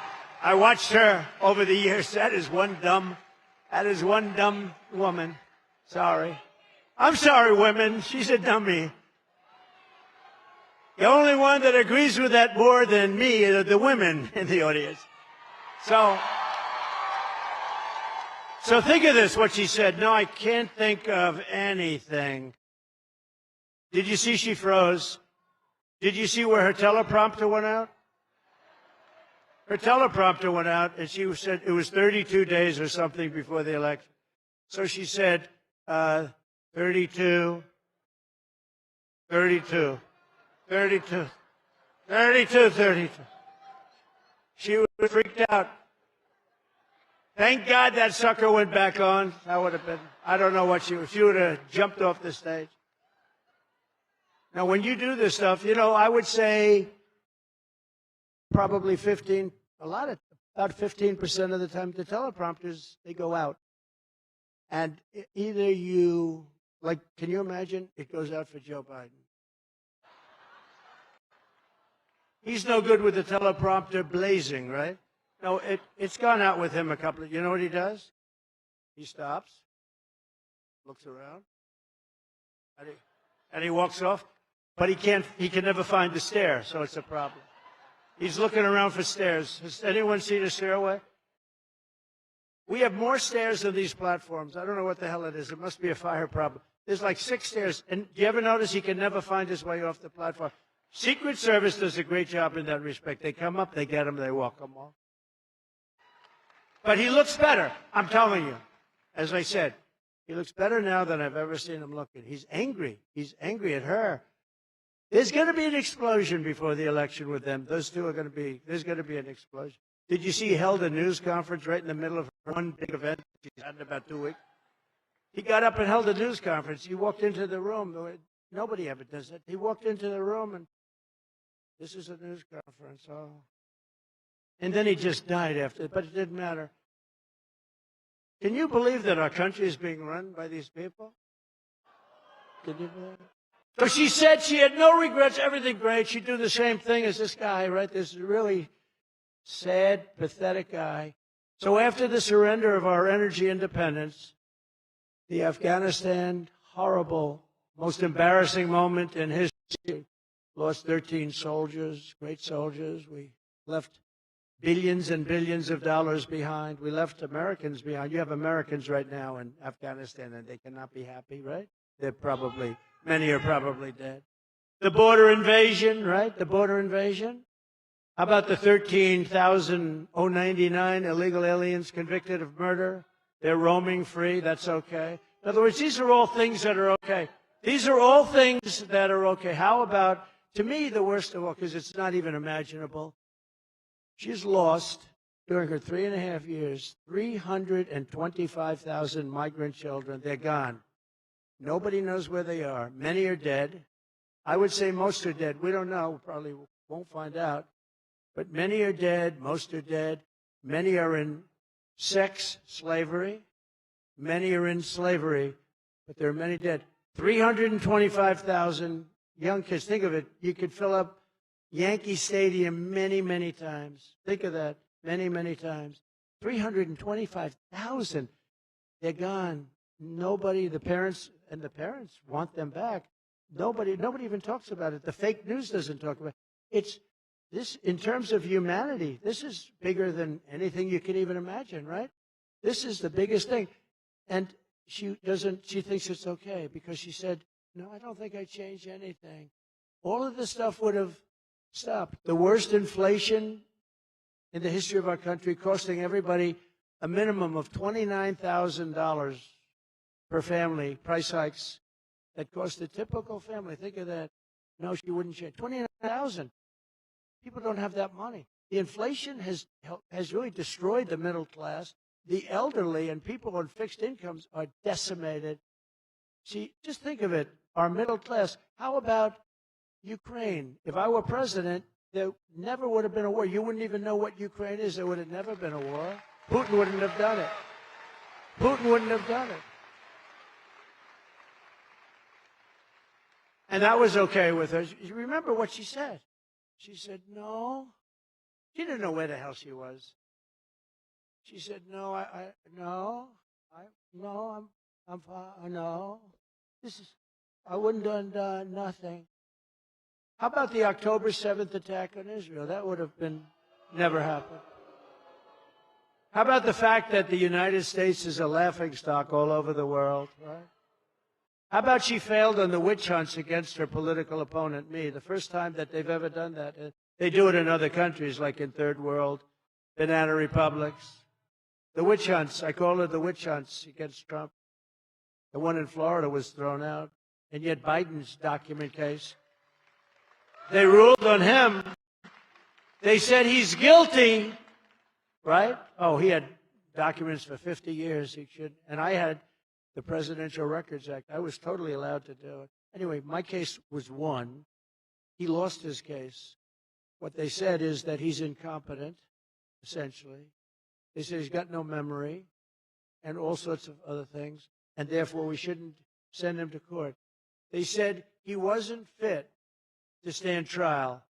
I watched her over the years. That is one dumb woman. Sorry. I'm sorry, women. She's a dummy. The only one that agrees with that more than me are the women in the audience. So think of this, what she said. No, I can't think of anything. Did you see she froze? Did you see where her teleprompter went out? Her teleprompter went out, and she said it was 32 days or something before the election. So she said, 32, 32, 32, 32, 32. She was freaked out. Thank God that sucker went back on. That would have been, I don't know what she would have jumped off the stage. Now, when you do this stuff, you know, I would say probably about 15% of the time, the teleprompters, they go out. And either you, like, can you imagine? It goes out for Joe Biden. He's no good with the teleprompter blazing, right? No, it's gone out with him a couple of, you know what he does? He stops, looks around, and he walks off. But he can never find the stair, so it's a problem. He's looking around for stairs. Has anyone seen a stairway? We have more stairs than these platforms. I don't know what the hell it is. It must be a fire problem. There's like 6 stairs. And do you ever notice he can never find his way off the platform? Secret Service does a great job in that respect. They come up, they get him, they walk him off. But he looks better, I'm telling you. As I said, he looks better now than I've ever seen him looking. He's angry. He's angry at her. There's going to be an explosion before the election with them. Those two are going to be, there's going to be an explosion. Did you see he held a news conference right in the middle of one big event she's had in about 2 weeks? He got up and held a news conference. He walked into the room. Nobody ever does that. He walked into the room and this is a news conference. Oh. And then he just died after it, but it didn't matter. Can you believe that our country is being run by these people? Can you believe it? So she said she had no regrets, everything great. She'd do the same thing as this guy, right? This really sad, pathetic guy. So after the surrender of our energy independence, the Afghanistan, horrible, most embarrassing moment in history, lost 13 soldiers, great soldiers. We left billions and billions of dollars behind. We left Americans behind. You have Americans right now in Afghanistan, and they cannot be happy, right? They're probably, many are probably dead. The border invasion, right? The border invasion. How about the 13,099 illegal aliens convicted of murder? They're roaming free. That's okay. In other words, these are all things that are okay. These are all things that are okay. How about, to me, the worst of all, because it's not even imaginable, she's lost, during her 3.5 years, 325,000 migrant children. They're gone. Nobody knows where they are. Many are dead. I would say most are dead. We don't know. Probably won't find out. But many are dead. Most are dead. Many are in sex slavery. Many are in slavery. But there are many dead. 325,000 young kids. Think of it. You could fill up Yankee Stadium many, many times. Think of that. Many, many times. 325,000. They're gone. Nobody, the parents want them back. Nobody even talks about it. The fake news doesn't talk about it. It's this, in terms of humanity, this is bigger than anything you could even imagine, right? This is the biggest thing. And she thinks it's okay because she said, no, I don't think I changed anything. All of this stuff would have stopped. The worst inflation in the history of our country, costing everybody a minimum of $29,000 per family, price hikes that cost a typical family. Think of that. No, she wouldn't change. $29,000. People don't have that money. The inflation has really destroyed the middle class. The elderly and people on fixed incomes are decimated. See, just think of it. our middle class. How about Ukraine? If I were president, there never would have been a war. You wouldn't even know what Ukraine is. There would have never been a war. Putin wouldn't have done it. Putin wouldn't have done it. And that was okay with her. You remember what she said? She said, no. She didn't know where the hell she was. She said, no, I'm fine. No. I wouldn't have done nothing. How about the October 7th attack on Israel? That would have never happened. How about the fact that the United States is a laughingstock all over the world, right? How about she failed on the witch hunts against her political opponent, me? The first time that they've ever done that. They do it in other countries, like in third world, banana republics. The witch hunts, I call it the witch hunts against Trump. The one in Florida was thrown out. And yet Biden's document case, they ruled on him. They said he's guilty, right? Oh, he had documents for 50 years. He should, and I had the Presidential Records Act. I was totally allowed to do it. Anyway, my case was won. He lost his case. What they said is that he's incompetent, essentially. They said he's got no memory and all sorts of other things, and therefore we shouldn't send him to court. They said he wasn't fit to stand trial,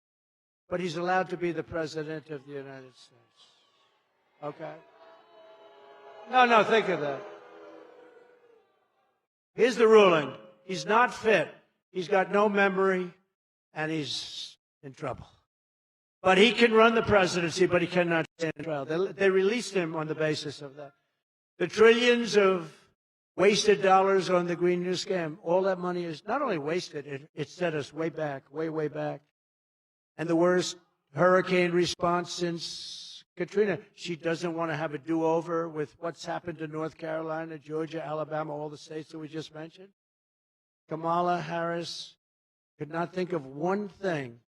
but he's allowed to be the President of the United States. Okay? No, think of that. Here's the ruling. He's not fit. He's got no memory, and he's in trouble. But he can run the presidency, but he cannot stand trial. They released him on the basis of that. The trillions of wasted dollars on the Green New Scam, all that money is not only wasted, it set us way back, way back. And the worst hurricane response since Katrina. She doesn't want to have a do-over with what's happened to North Carolina, Georgia, Alabama, all the states that we just mentioned. Kamala Harris could not think of one thing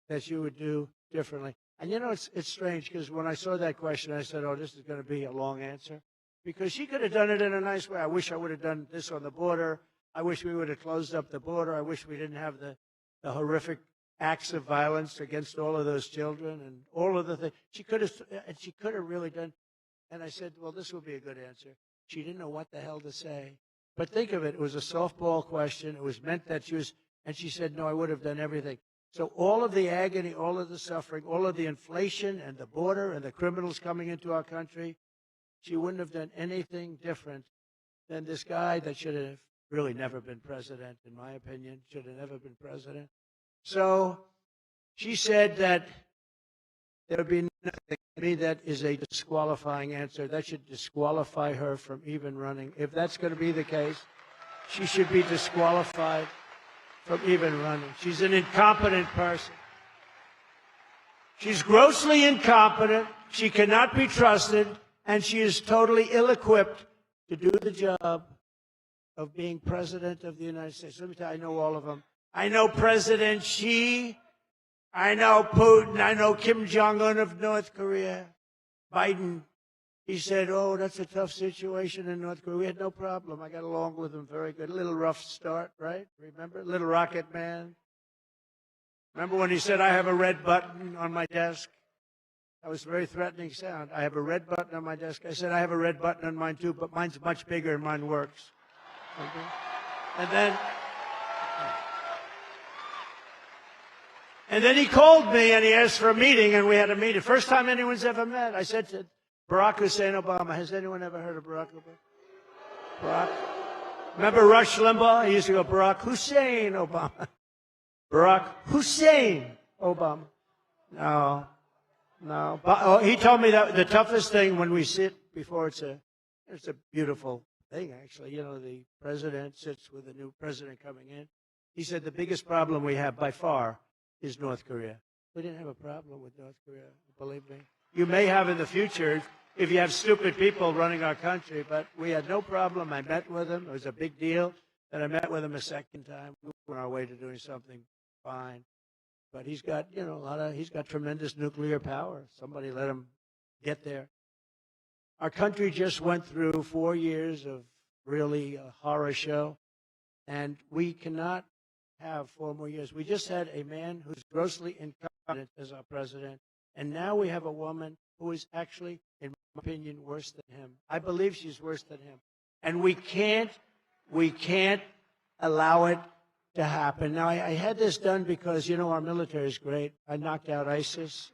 that she would do differently. And you know, it's strange, because when I saw that question, I said, oh, this is going to be a long answer. Because she could have done it in a nice way. I wish I would have done this on the border. I wish we would have closed up the border. I wish we didn't have the horrific acts of violence against all of those children and all of the things. She could have really done. And I said, well, this will be a good answer. She didn't know what the hell to say. But think of it. It was a softball question. It was meant that she was, and she said, no, I would have done everything. So all of the agony, all of the suffering, all of the inflation and the border and the criminals coming into our country, she wouldn't have done anything different than this guy that should have really never been president, in my opinion, should have never been president. So she said that there would be nothing. To me, that is a disqualifying answer. That should disqualify her from even running. If that's going to be the case, she should be disqualified from even running. She's an incompetent person. She's grossly incompetent. She cannot be trusted. And she is totally ill-equipped to do the job of being president of the United States. Let me tell you, I know all of them. I know President Xi. I know Putin. I know Kim Jong-un of North Korea. Biden, he said, oh, that's a tough situation in North Korea. We had no problem. I got along with him very good. A little rough start, right? Remember? Little rocket man. Remember when he said, I have a red button on my desk? That was a very threatening sound. I have a red button on my desk. I said, I have a red button on mine too, but mine's much bigger and mine works. Okay? And then he called me and he asked for a meeting, and we had a meeting. First time anyone's ever met. I said to Barack Hussein Obama, has anyone ever heard of Barack Obama? Barack? Remember Rush Limbaugh? He used to go, Barack Hussein Obama. Barack Hussein Obama. No. He told me that the toughest thing when we sit before it's a beautiful thing, actually. You know, the president sits with a new president coming in. He said the biggest problem we have by far is North Korea. We didn't have a problem with North Korea, believe me. You may have in the future if you have stupid people running our country, but we had no problem. I met with him. It was a big deal. Then I met with him a second time. We were on our way to doing something fine. But he's got, you know, he's got tremendous nuclear power. Somebody let him get there. Our country just went through 4 years of really a horror show. And we cannot have 4 more years. We just had a man who's grossly incompetent as our president, and now we have a woman who is actually, in my opinion, worse than him. I believe she's worse than him. And we can't allow it to happen. Now, I had this done because, you know, our military is great. I knocked out ISIS.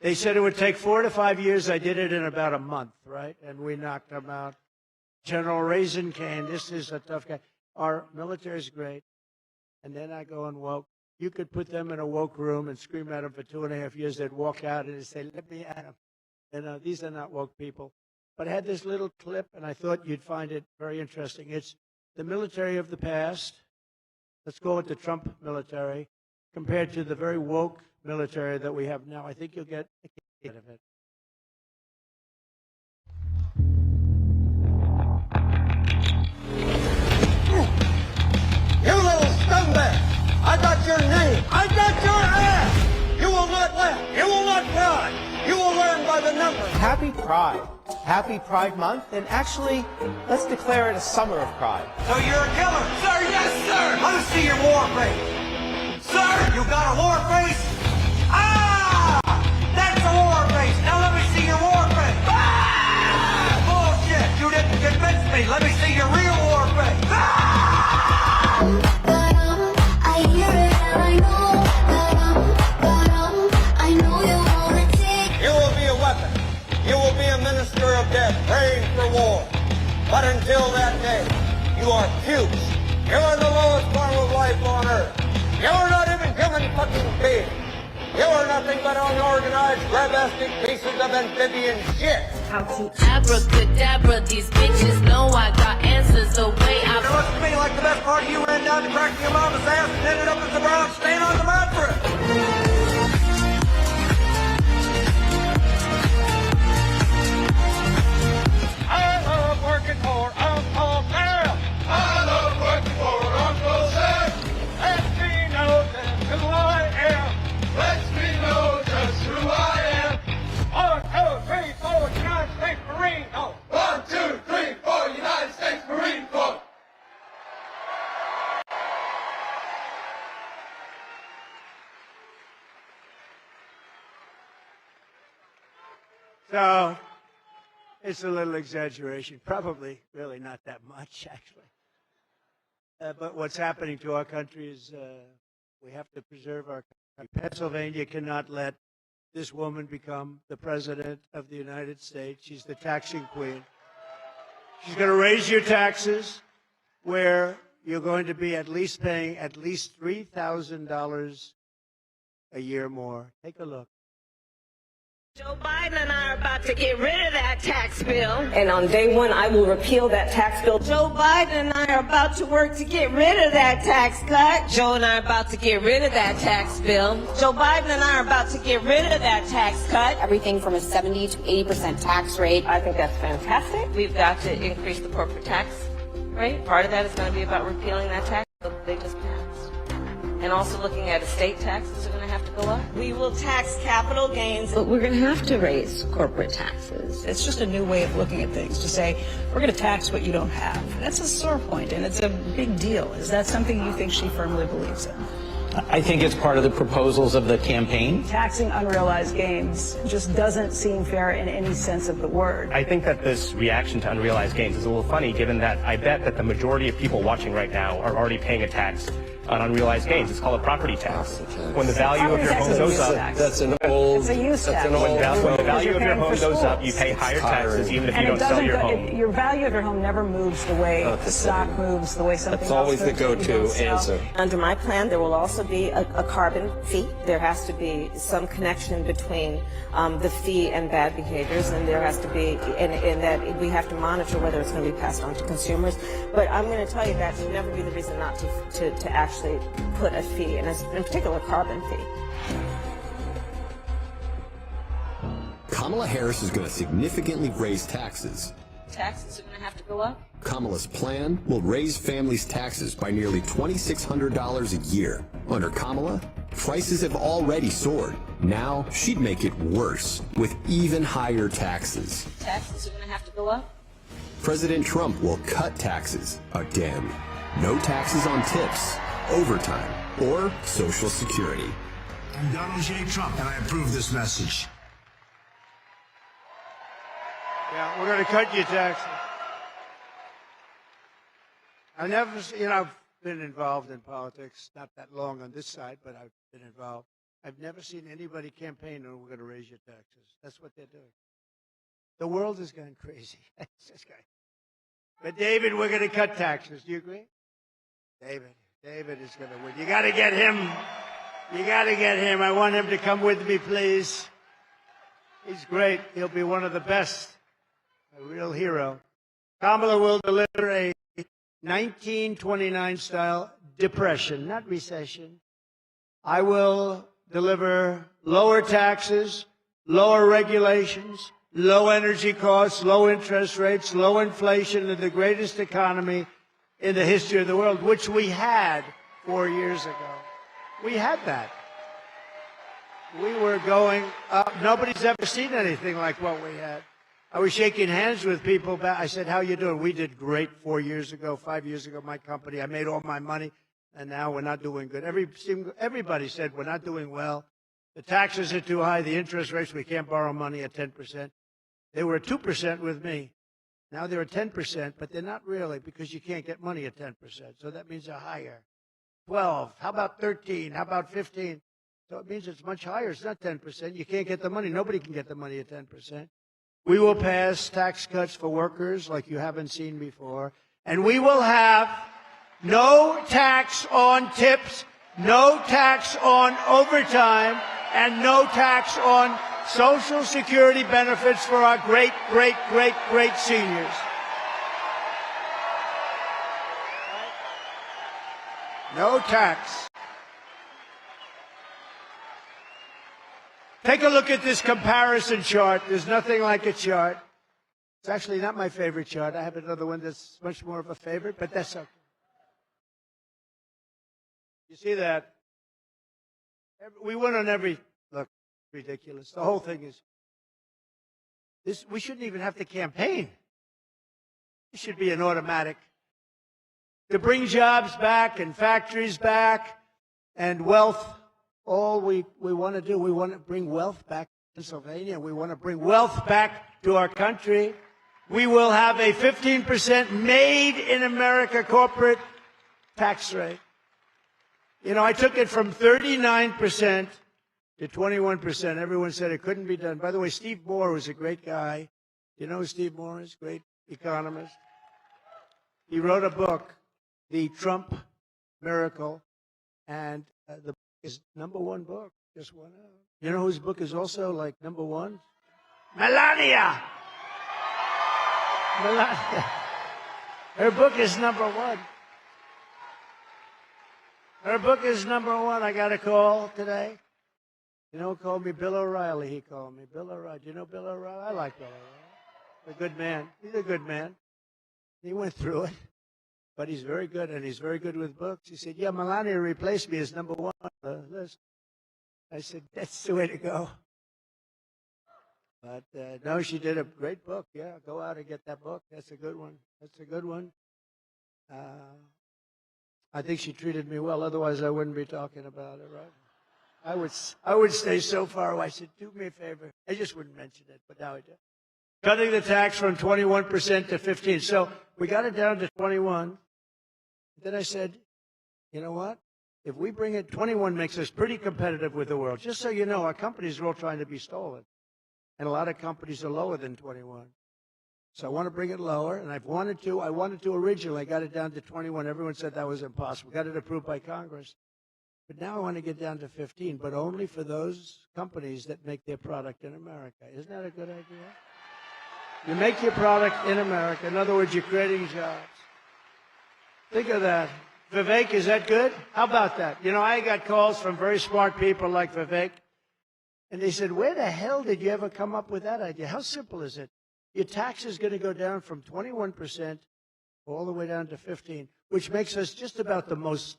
They said it would take 4 to 5 years. I did it in about a month, right? And we knocked them out. General Raisin Cane, this is a tough guy. Our military is great. And then I go and woke. You could put them in a woke room and scream at them for 2.5 years. They'd walk out and they'd say, let me at them. And these are not woke people. But I had this little clip, and I thought you'd find it very interesting. It's the military of the past. Let's call it the Trump military, compared to the very woke military that we have now. I think you'll get a kick out of it. You little scumbag! I got your name! I got your ass! You will not laugh! You will not cry! You will learn by the numbers! Happy Pride. Happy Pride Month, and actually, let's declare it a summer of pride. So you're a killer? Sir, yes, sir! Let me see your war face! Sir, you got a war face? Ah! That's a war face! Now let me see your war face! Ah! Bullshit! You didn't convince me! Let me see your real war face! Ah! I hear it and I know I know you wanna take. You will be a weapon. You will be a minister of death, praying for war. But until that day, you are cute. You are the lowest form of life on earth. You are not even human fucking beings. You are nothing but unorganized, grabastic pieces of amphibian shit. How to abracadabra, these bitches know I got answers the way I... It looks to me like the best part of you ran down to cracking your mama's ass and ended up as a brown stain on the mattress. I love working for Uncle Sam. I love working for Uncle Sam. Lets me know just who I am. Lets me know just who I am. 1, 2, 3, 4, United States Marine Corps. 1, 2, 3, 4, United States Marine Corps. So, it's a little exaggeration. Probably really not that much, actually. But what's happening to our country is we have to preserve our country. Pennsylvania cannot let this woman become the president of the United States. She's the taxing queen. She's going to raise your taxes, where you're going to be at least paying at least $3,000 a year more. Take a look. Joe Biden and I are about to get rid of that tax bill. And on day one, I will repeal that tax bill. Joe Biden and I are about to work to get rid of that tax cut. Joe and I are about to get rid of that tax bill. Joe Biden and I are about to get rid of that tax cut. Everything from a 70 to 80% tax rate. I think that's fantastic. We've got to increase the corporate tax rate. Part of that is going to be about repealing that tax bill they just passed. And also looking at estate taxes are going to have to go up. We will tax capital gains, but we're going to have to raise corporate taxes. It's just a new way of looking at things, to say, we're going to tax what you don't have. That's a sore point, and it's a big deal. Is that something you think she firmly believes in? I think it's part of the proposals of the campaign. Taxing unrealized gains just doesn't seem fair in any sense of the word. I think that this reaction to unrealized gains is a little funny, given that I bet that the majority of people watching right now are already paying a tax on unrealized gains. It's called a property tax. When the value of your home goes up, that's an old. It's a use tax. When the value of your home goes up, you pay higher taxes, even if you don't sell your home. Your value of your home never moves the way the stock moves, the way something else moves. That's always the go-to answer. Under my plan, there will also be a carbon fee. There has to be some connection between the fee and bad behaviors, and there has to be, in that we have to monitor whether it's going to be passed on to consumers. But I'm going to tell you that should never be the reason not to actually put a fee, and in particular, carbon fee. Kamala Harris is going to significantly raise taxes. Taxes are going to have to go up. Kamala's plan will raise families' taxes by nearly $2,600 a year. Under Kamala, Prices have already soared. Now she'd make it worse with even higher taxes. Taxes are going to have to go up? President Trump will cut taxes again. No taxes on tips, overtime, or Social Security. I'm Donald J. Trump, and I approve this message. Yeah, we're going to cut your taxes. I never, I've been involved in politics, not that long on this side, but I've been involved. I've never seen anybody campaign, oh, we're going to raise your taxes. That's what they're doing. The world is going crazy. But David, we're going to cut taxes. Do you agree? David is going to win. You got to get him. You got to get him. I want him to come with me, please. He's great. He'll be one of the best. A real hero. Kamala will deliver a 1929-style depression, not recession. I will deliver lower taxes, lower regulations, low energy costs, low interest rates, low inflation, and the greatest economy in the history of the world, which we had 4 years ago. We had that. We were going up. Nobody's ever seen anything like what we had. I was shaking hands with people. I said, how you doing? We did great 4 years ago, 5 years ago, my company. I made all my money, and now we're not doing good. Everybody said we're not doing well. The taxes are too high. The interest rates, we can't borrow money at 10%. They were at 2% with me. Now they're at 10%, but they're not really because you can't get money at 10%. So that means they're higher. 12. How about 13? How about 15? So it means it's much higher. It's not 10%. You can't get the money. Nobody can get the money at 10%. We will pass tax cuts for workers like you haven't seen before. And we will have no tax on tips, no tax on overtime, and no tax on Social Security benefits for our great, great, great, great seniors. No tax. Take a look at this comparison chart. There's nothing like a chart. It's actually not my favorite chart. I have another one that's much more of a favorite, but that's okay. You see that? We went on every, look, ridiculous. The whole thing is, this. We shouldn't even have to campaign. It should be an automatic. To bring jobs back and factories back and wealth. All we want to do, we want to bring wealth back to Pennsylvania. We want to bring wealth back to our country. We will have a 15% made in America corporate tax rate. I took it from 39% to 21%. Everyone said it couldn't be done. By the way, Steve Moore was a great guy. You know who Steve Moore is? Great economist. He wrote a book, The Trump Miracle, and the his #1 book just went out. You know whose book is also like #1? Melania. Her book is #1. Her book is #1. I got a call today. You know who called me? Bill O'Reilly. He called me. Bill O'Reilly. Do you know Bill O'Reilly? I like Bill O'Reilly. A good man. He's a good man. He went through it. But he's very good, and he's very good with books. He said, yeah, Melania replaced me as #1 on the list. I said, that's the way to go. But, no, she did a great book. Yeah, go out and get that book. That's a good one. That's a good one. I think she treated me well. Otherwise, I wouldn't be talking about it, right? I would stay so far away. I said, do me a favor. I just wouldn't mention it, but now I do. Cutting the tax from 21% to 15%. So we got it down to 21%. Then I said, you know what? If we bring it, 21 makes us pretty competitive with the world. Just so you know, our companies are all trying to be stolen. And a lot of companies are lower than 21. So I want to bring it lower, and I wanted to originally. I got it down to 21. Everyone said that was impossible. Got it approved by Congress. But now I want to get down to 15, but only for those companies that make their product in America. Isn't that a good idea? You make your product in America. In other words, you're creating jobs. Think of that. Vivek, is that good? How about that? I got calls from very smart people like Vivek, and they said, where the hell did you ever come up with that idea? How simple is it? Your tax is going to go down from 21% all the way down to 15%, which makes us just about the most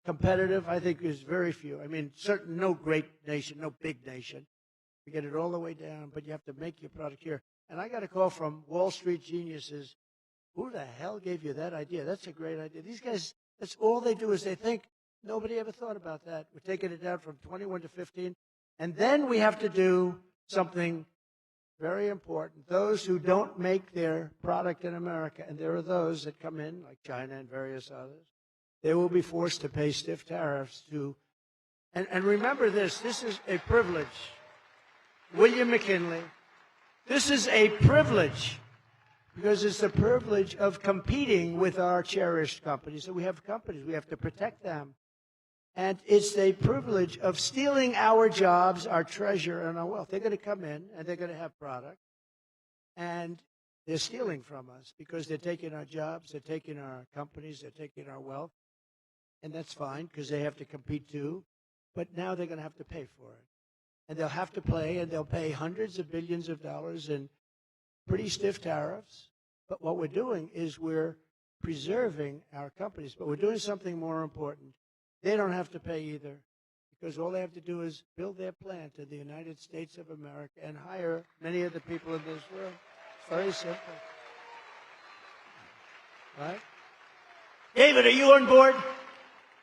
competitive, I think there's very few. I mean, no great nation, no big nation. You get it all the way down, but you have to make your product here. And I got a call from Wall Street geniuses. Who the hell gave you that idea? That's a great idea. These guys, that's all they do is they think. Nobody ever thought about that. We're taking it down from 21 to 15. And then we have to do something very important. Those who don't make their product in America, and there are those that come in, like China and various others, they will be forced to pay stiff tariffs to, and remember this is a privilege. William McKinley, this is a privilege because it's the privilege of competing with our cherished companies. So we have companies, we have to protect them. And it's the privilege of stealing our jobs, our treasure, and our wealth. They're going to come in, and they're going to have product, and they're stealing from us because they're taking our jobs, they're taking our companies, they're taking our wealth, and that's fine because they have to compete too, but now they're going to have to pay for it. And they'll have to pay, and they'll pay hundreds of billions of dollars in pretty stiff tariffs, but what we're doing is we're preserving our companies, but we're doing something more important. They don't have to pay either because all they have to do is build their plant in the United States of America and hire many of the people in this room. It's very simple. Right? David, are you on board?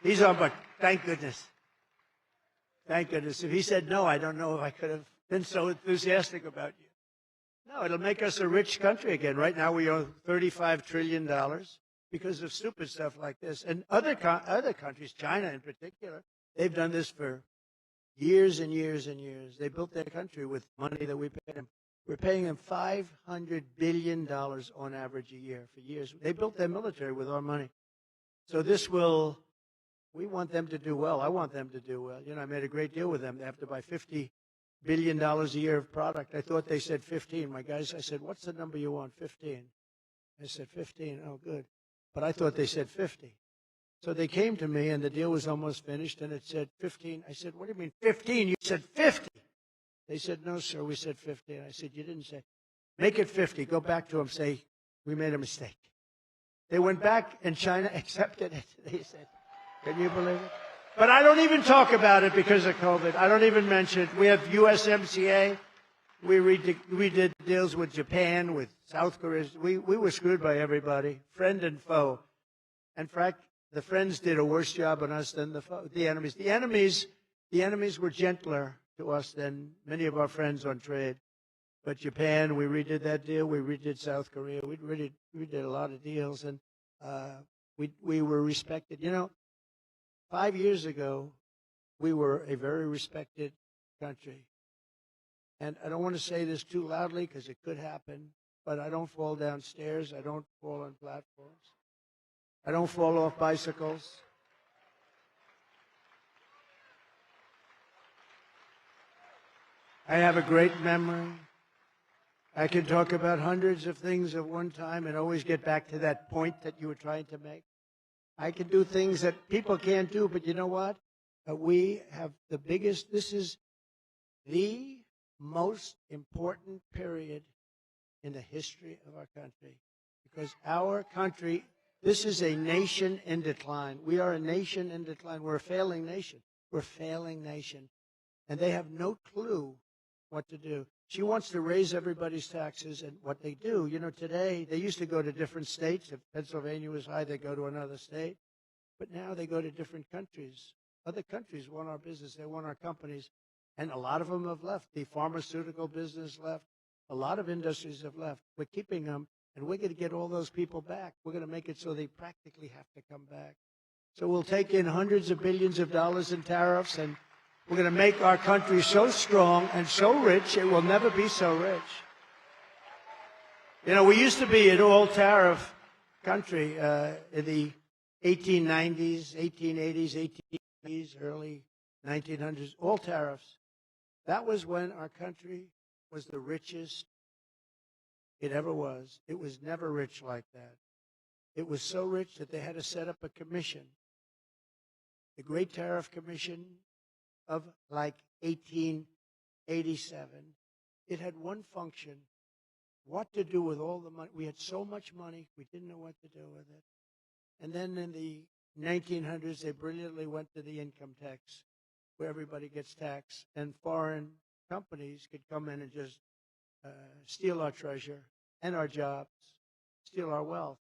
He's on board. Thank goodness. Thank goodness. If he said no, I don't know if I could have been so enthusiastic about you. No, it'll make us a rich country again. Right now we owe $35 trillion. Because of stupid stuff like this. And other countries, China in particular, they've done this for years and years and years. They built their country with money that we pay them. We're paying them $500 billion on average a year for years. They built their military with our money. So we want them to do well. I want them to do well. You know, I made a great deal with them. They have to buy $50 billion a year of product. I thought they said 15. My guys, I said, what's the number you want? 15. I said, 15. Oh, good. But I thought they said 50. So they came to me, and the deal was almost finished, and it said 15. I said, what do you mean 15? You said 50. They said, no, sir, we said 50. I said, you didn't say. Make it 50. Go back to them, say, we made a mistake. They went back, and China accepted it. They said, can you believe it? But I don't even talk about it because of COVID. I don't even mention it. We have USMCA. We did deals with Japan, with South Korea. We were screwed by everybody, friend and foe. In fact, the friends did a worse job on us than the enemies. The enemies were gentler to us than many of our friends on trade. But Japan, we redid that deal. We redid South Korea. We did a lot of deals, and we were respected. You know, 5 years ago, we were a very respected country. And I don't want to say this too loudly because it could happen, but I don't fall downstairs. I don't fall on platforms. I don't fall off bicycles. I have a great memory. I can talk about hundreds of things at one time and always get back to that point that you were trying to make. I can do things that people can't do, but you know what? We have the biggest, this is the most important period in the history of our country, because our country, this is a nation in decline. We are a nation in decline. We're a failing nation. We're a failing nation. And they have no clue what to do. She wants to raise everybody's taxes, and what they do, you know, today, they used to go to different states. If Pennsylvania was high, they go to another state. But now they go to different countries. Other countries want our business. They want our companies. And a lot of them have left. The pharmaceutical business left. A lot of industries have left. We're keeping them, and we're going to get all those people back. We're going to make it so they practically have to come back. So we'll take in hundreds of billions of dollars in tariffs, and we're going to make our country so strong and so rich, it will never be so rich. You know, we used to be an all-tariff country in the 1890s, 1880s, 1890s, early 1900s, all tariffs. That was when our country was the richest it ever was. It was never rich like that. It was so rich that they had to set up a commission, the Great Tariff Commission of like 1887. It had one function: what to do with all the money. We had so much money, we didn't know what to do with it. And then in the 1900s, they brilliantly went to the income tax, where everybody gets taxed, and foreign companies could come in and just steal our treasure and our jobs, steal our wealth.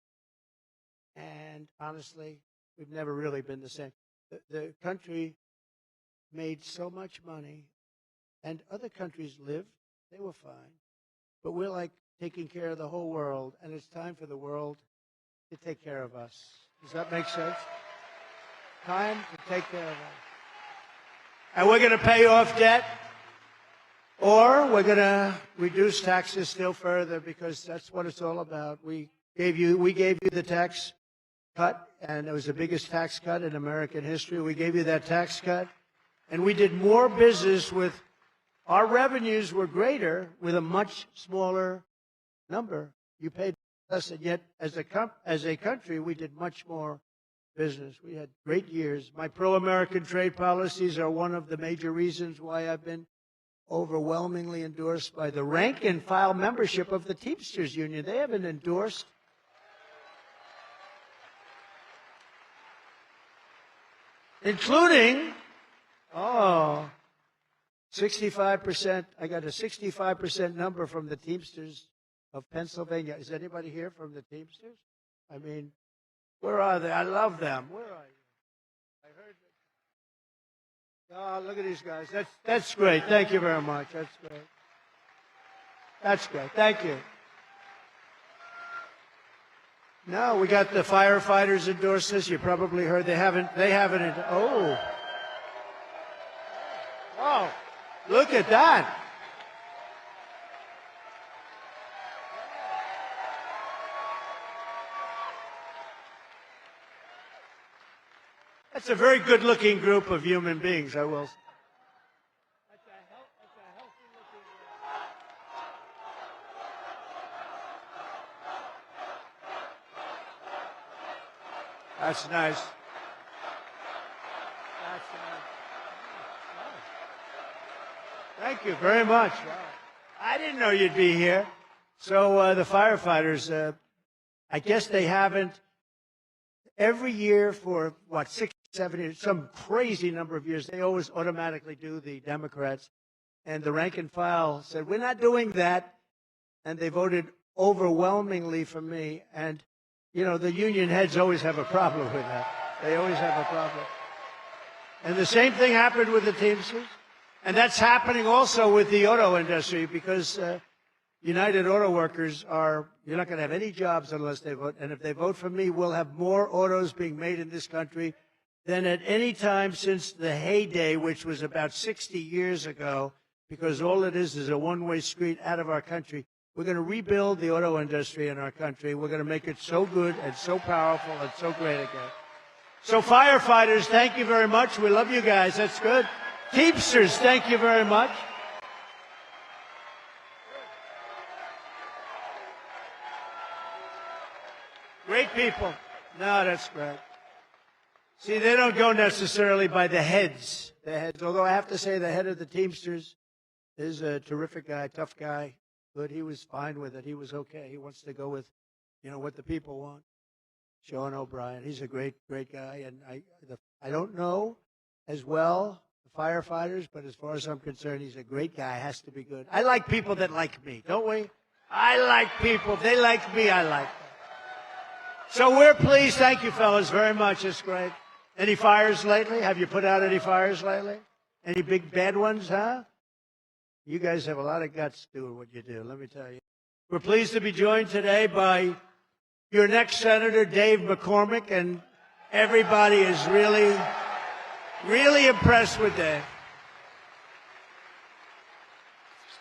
And honestly, we've never really been the same. The country made so much money, and other countries lived, they were fine. But we're like taking care of the whole world, and it's time for the world to take care of us. Does that make sense? Time to take care of us. And we're going to pay off debt, or we're going to reduce taxes still further, because that's what it's all about. We gave you the tax cut, and it was the biggest tax cut in American history. We gave you that tax cut, and we did more business with our revenues were greater with a much smaller number. You paid less, and yet as a country, we did much more business. We had great years. My pro-American trade policies are one of the major reasons why I've been overwhelmingly endorsed by the rank and file membership of the Teamsters Union. They haven't endorsed. Including, 65%. I got a 65% number from the Teamsters of Pennsylvania. Is anybody here from the Teamsters? I mean, where are they? I love them. Where are you? I heard it. Oh, look at these guys. That's great. Thank you very much. That's great. That's great. Thank you. No, we got the firefighters endorse this. You probably heard they haven't. Oh, look at that. That's a very good-looking group of human beings, I will say. That's nice. That's nice. Thank you very much. I didn't know you'd be here. So the firefighters, I guess they haven't. Every year for, 6, 7 years, some crazy number of years, they always automatically do the Democrats. And the rank and file said, we're not doing that. And they voted overwhelmingly for me. And you know, the union heads always have a problem with that. They always have a problem. And the same thing happened with the Teamsters. And that's happening also with the auto industry, because United Auto Workers you're not going to have any jobs unless they vote. And if they vote for me, we'll have more autos being made in this country than at any time since the heyday, which was about 60 years ago, because all it is a one-way street out of our country. We're going to rebuild the auto industry in our country. We're going to make it so good and so powerful and so great again. So firefighters, thank you very much. We love you guys. That's good. Teamsters, thank you very much. Great people. No, that's great. See, they don't go necessarily by the heads. Although I have to say the head of the Teamsters is a terrific guy, tough guy. Good. He was fine with it. He was okay. He wants to go with, what the people want. Sean O'Brien. He's a great, great guy. And I don't know as well the firefighters, but as far as I'm concerned, he's a great guy. Has to be good. I like people that like me, don't we? I like people. If they like me, I like them. So we're pleased. Thank you, fellas, very much. It's great. Any fires lately? Have you put out any fires lately? Any big bad ones, huh? You guys have a lot of guts doing what you do, let me tell you. We're pleased to be joined today by your next Senator, Dave McCormick, and everybody is really, really impressed with Dave.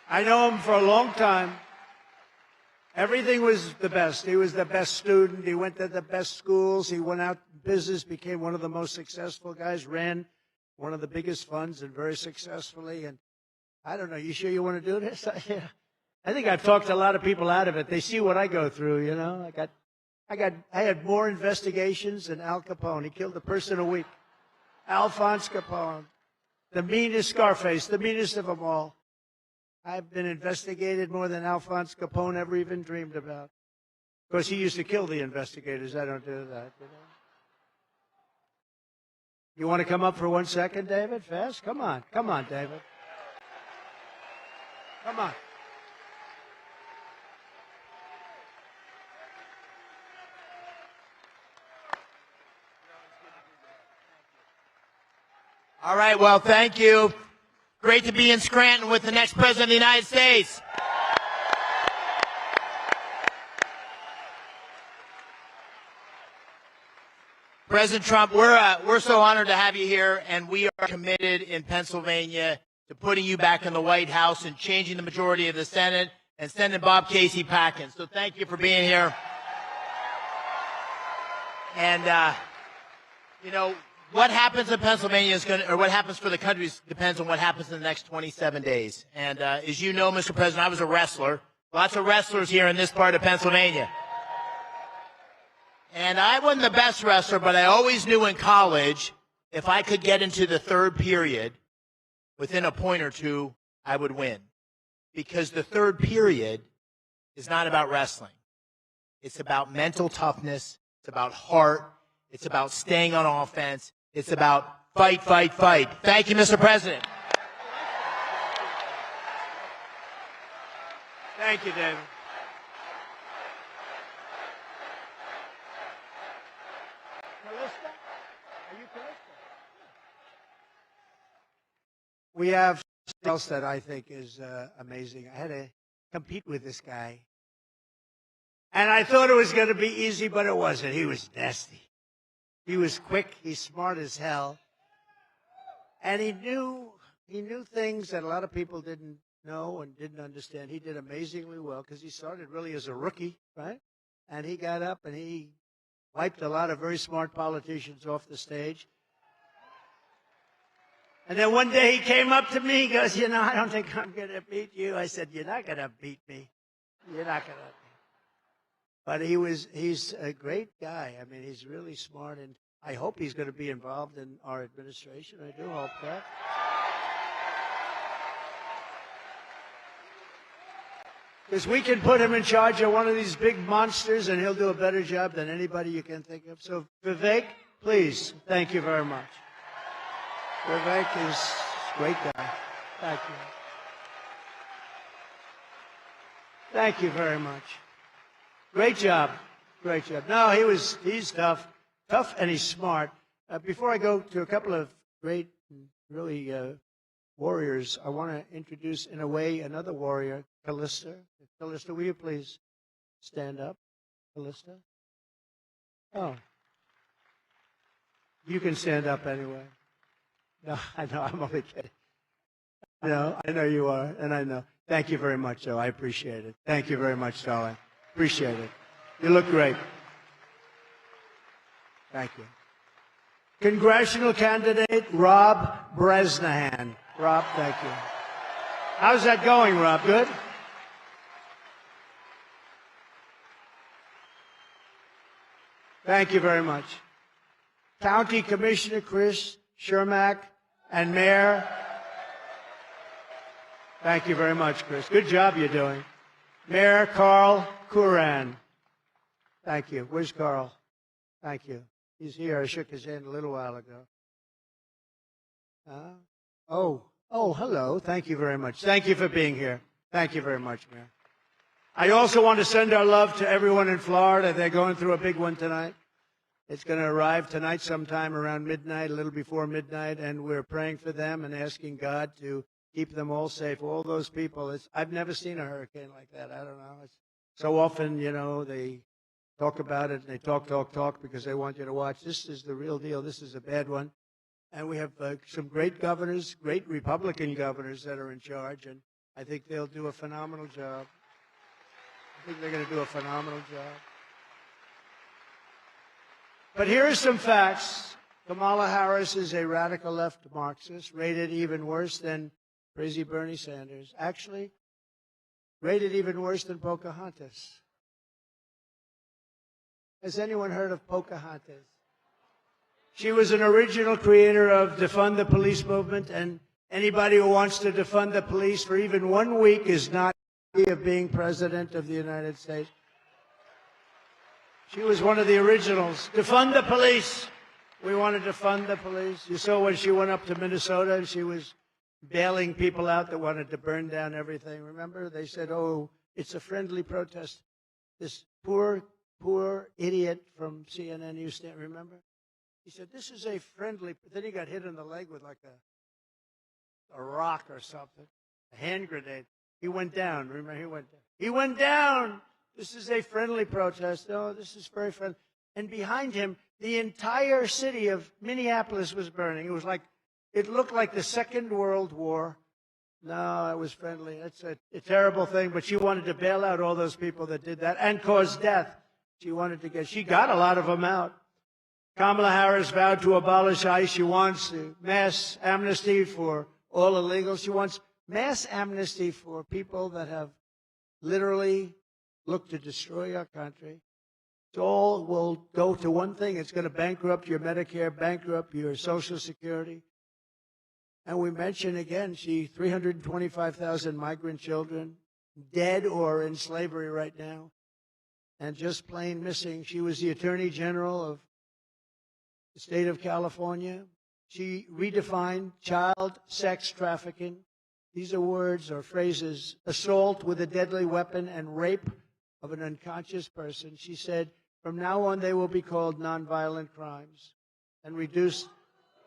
I know him for a long time. Everything was the best. He was the best student. He went to the best schools. He went out in business, became one of the most successful guys, ran one of the biggest funds and very successfully. And I don't know. You sure you want to do this? I think I've talked a lot of people out of it. They see what I go through, I had more investigations than Al Capone. He killed a person a week. Alphonse Capone, the meanest Scarface, the meanest of them all. I've been investigated more than Alphonse Capone ever even dreamed about. Of course, he used to kill the investigators. I don't do that, You want to come up for 1 second, David? Fast? Come on. Come on, David. Come on. All right, well, thank you. Great to be in Scranton with the next president of the United States. President Trump, we're so honored to have you here, and we are committed in Pennsylvania to putting you back in the White House and changing the majority of the Senate and sending Bob Casey packing. So thank you for being here. And, you know, what happens in Pennsylvania is going to, or what happens for the country depends on what happens in the next 27 days. And as you know, Mr. President, I was a wrestler. Lots of wrestlers here in this part of Pennsylvania. And I wasn't the best wrestler, but I always knew in college if I could get into the third period within a point or two, I would win. Because the third period is not about wrestling. It's about mental toughness. It's about heart. It's about staying on offense. It's about fight, fight, fight. Thank you, Mr. President. Thank you, David. We have something else that I think is amazing. I had to compete with this guy. And I thought it was going to be easy, but it wasn't. He was nasty. He was quick. He's smart as hell. And he knew things that a lot of people didn't know and didn't understand. He did amazingly well because he started really as a rookie, right? And he got up and he wiped a lot of very smart politicians off the stage. And then one day he came up to me, he goes, you know, I don't think I'm going to beat you. I said, you're not going to beat me. You're not going to. But he's a great guy. I mean, he's really smart, and I hope he's going to be involved in our administration. I do hope that. Because we can put him in charge of one of these big monsters, and he'll do a better job than anybody you can think of. So, Vivek, please, thank you very much. Vivek is a great guy. Thank you. Thank you very much. Great job. Great job. No, he's tough. Tough and he's smart. Before I go to a couple of great, really warriors, I want to introduce, in a way, another warrior, Callista. Callista, will you please stand up? Callista? Oh. You can stand up anyway. No, I know, I'm only kidding. No, I know you are, and I know. Thank you very much, though. I appreciate it. Thank you very much, darling. Appreciate it. You look great. Thank you. Congressional candidate Rob Bresnahan. Rob, thank you. How's that going, Rob? Good? Thank you very much. County Commissioner Chris Shermack and Mayor. Thank you very much, Chris. Good job you're doing. Mayor Carl Curran. Thank you. Where's Carl? Thank you. He's here. I shook his hand a little while ago. Oh, hello. Thank you very much. Thank you for being here. Thank you very much, Mayor. I also want to send our love to everyone in Florida. They're going through a big one tonight. It's going to arrive tonight sometime around midnight, a little before midnight, and we're praying for them and asking God to keep them all safe. All those people. I've never seen a hurricane like that. I don't know. It's so often, you know, they talk about it and they talk because they want you to watch. This is the real deal. This is a bad one. And we have some great governors, great Republican governors that are in charge, and I think they'll do a phenomenal job. I think they're going to do a phenomenal job. But here are some facts. Kamala Harris is a radical left Marxist, rated even worse than crazy Bernie Sanders. Actually, rated even worse than Pocahontas. Has anyone heard of Pocahontas? She was an original creator of defund the police movement, and anybody who wants to defund the police for even 1 week is not worthy of being president of the United States. She was one of the originals. Defund the police. We wanted to fund the police. You saw when she went up to Minnesota and she was bailing people out that wanted to burn down everything. Remember? They said, oh, it's a friendly protest. This poor idiot from CNN used to, remember? He said, this is a friendly, then he got hit in the leg with like a rock or something, a hand grenade. He went down, remember? He went down. He went down! This is a friendly protest. Oh, this is very friendly. And behind him, the entire city of Minneapolis was burning. It was like, it looked like the Second World War. No, it was friendly. It's a terrible thing, but she wanted to bail out all those people that did that and cause death. She got a lot of them out. Kamala Harris vowed to abolish ICE. She wants mass amnesty for all illegals. She wants mass amnesty for people that have literally looked to destroy our country. It all will go to one thing. It's going to bankrupt your Medicare, bankrupt your Social Security. And we mentioned again, 325,000 migrant children dead or in slavery right now and just plain missing. She was the Attorney General of the state of California. She redefined child sex trafficking. These are words or phrases: assault with a deadly weapon and rape of an unconscious person. She said, from now on, they will be called nonviolent crimes and reduced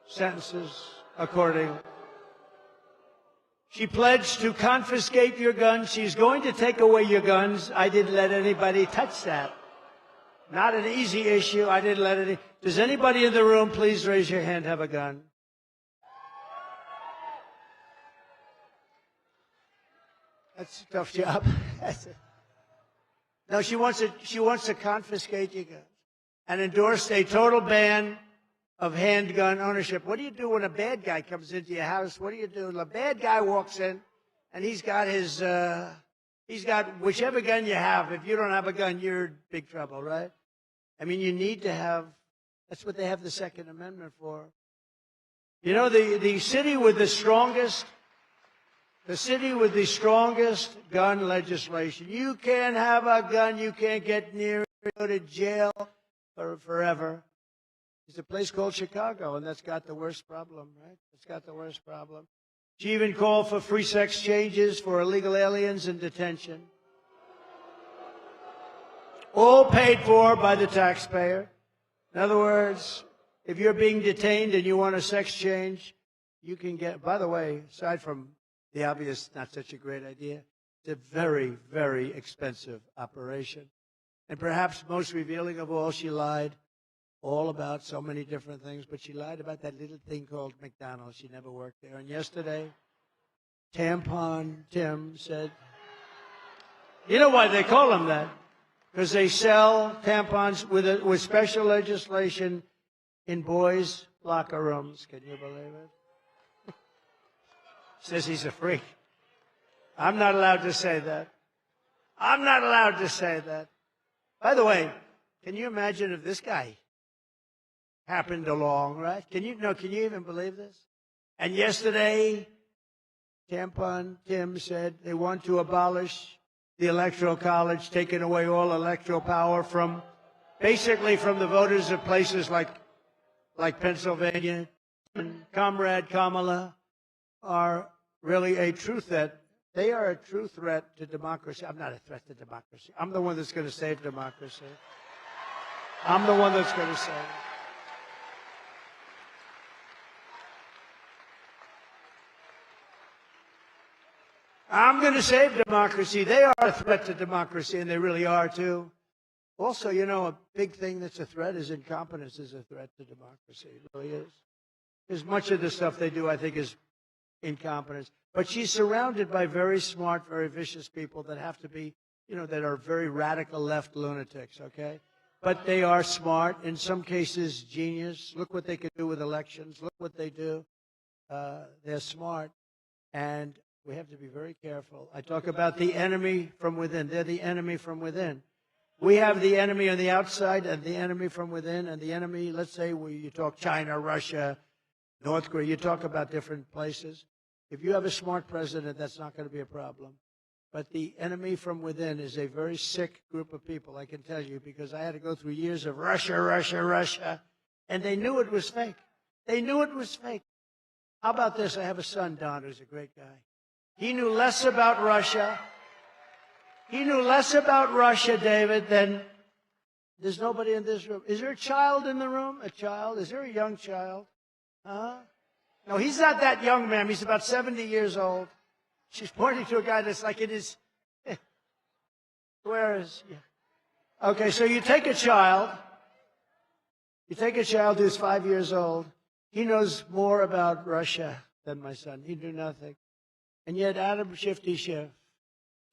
sentences accordingly. She pledged to confiscate your guns. She's going to take away your guns. I didn't let anybody touch that. Not an easy issue. I didn't let any. Does anybody in the room, please raise your hand, have a gun? That's a tough job. No, she wants to confiscate your guns and endorse a total ban of handgun ownership. What do you do when a bad guy comes into your house? What do you do? A bad guy walks in and he's got whichever gun you have. If you don't have a gun, you're in big trouble, right? I mean, you need to have, that's what they have the Second Amendment for. You know, the city with the strongest gun legislation. You can't have a gun. You can't get near it. Go to jail forever. It's a place called Chicago, and that's got the worst problem, right? It's got the worst problem. She even called for free sex changes for illegal aliens in detention. All paid for by the taxpayer. In other words, if you're being detained and you want a sex change, you can get, by the way, aside from the obvious, not such a great idea, it's a very, very expensive operation. And perhaps most revealing of all, she lied all about so many different things, but she lied about that little thing called McDonald's. She never worked there. And yesterday, Tampon Tim said, you know why they call them that? Because they sell tampons with special legislation in boys' locker rooms. Can you believe it? Says he's a freak. I'm not allowed to say that. I'm not allowed to say that. By the way, can you imagine if this guy happened along, right? Can you even believe this? And yesterday, Tampon Tim said they want to abolish the Electoral College, taking away all electoral power basically from the voters of places like Pennsylvania. And Comrade Kamala are really a true threat. They are a true threat to democracy. I'm not a threat to democracy. I'm the one that's going to save democracy. I'm the one that's going to save it. I'm going to save democracy. They are a threat to democracy, and they really are, too. Also, you know, a big thing that's a threat is incompetence is a threat to democracy. It really is. Because much of the stuff they do, I think, is incompetence. But she's surrounded by very smart, very vicious people that have to be, you know, that are very radical left lunatics, okay? But they are smart. In some cases, genius. Look what they can do with elections. Look what they do. They're smart. And we have to be very careful. I talk about the enemy from within. They're the enemy from within. We have the enemy on the outside and the enemy from within. And the enemy, let's say you talk China, Russia, North Korea, you talk about different places. If you have a smart president, that's not going to be a problem. But the enemy from within is a very sick group of people, I can tell you, because I had to go through years of Russia, Russia, Russia. And they knew it was fake. They knew it was fake. How about this? I have a son, Don, who's a great guy. He knew less about Russia. He knew less about Russia, David, than there's nobody in this room. Is there a child in the room? A child? Is there a young child? Huh? No, he's not that young, ma'am. He's about 70 years old. She's pointing to a guy that's like in his... Where is... Yeah. Okay, so you take a child. You take a child who's 5 years old. He knows more about Russia than my son. He knew nothing. And yet Adam Shifty Schiff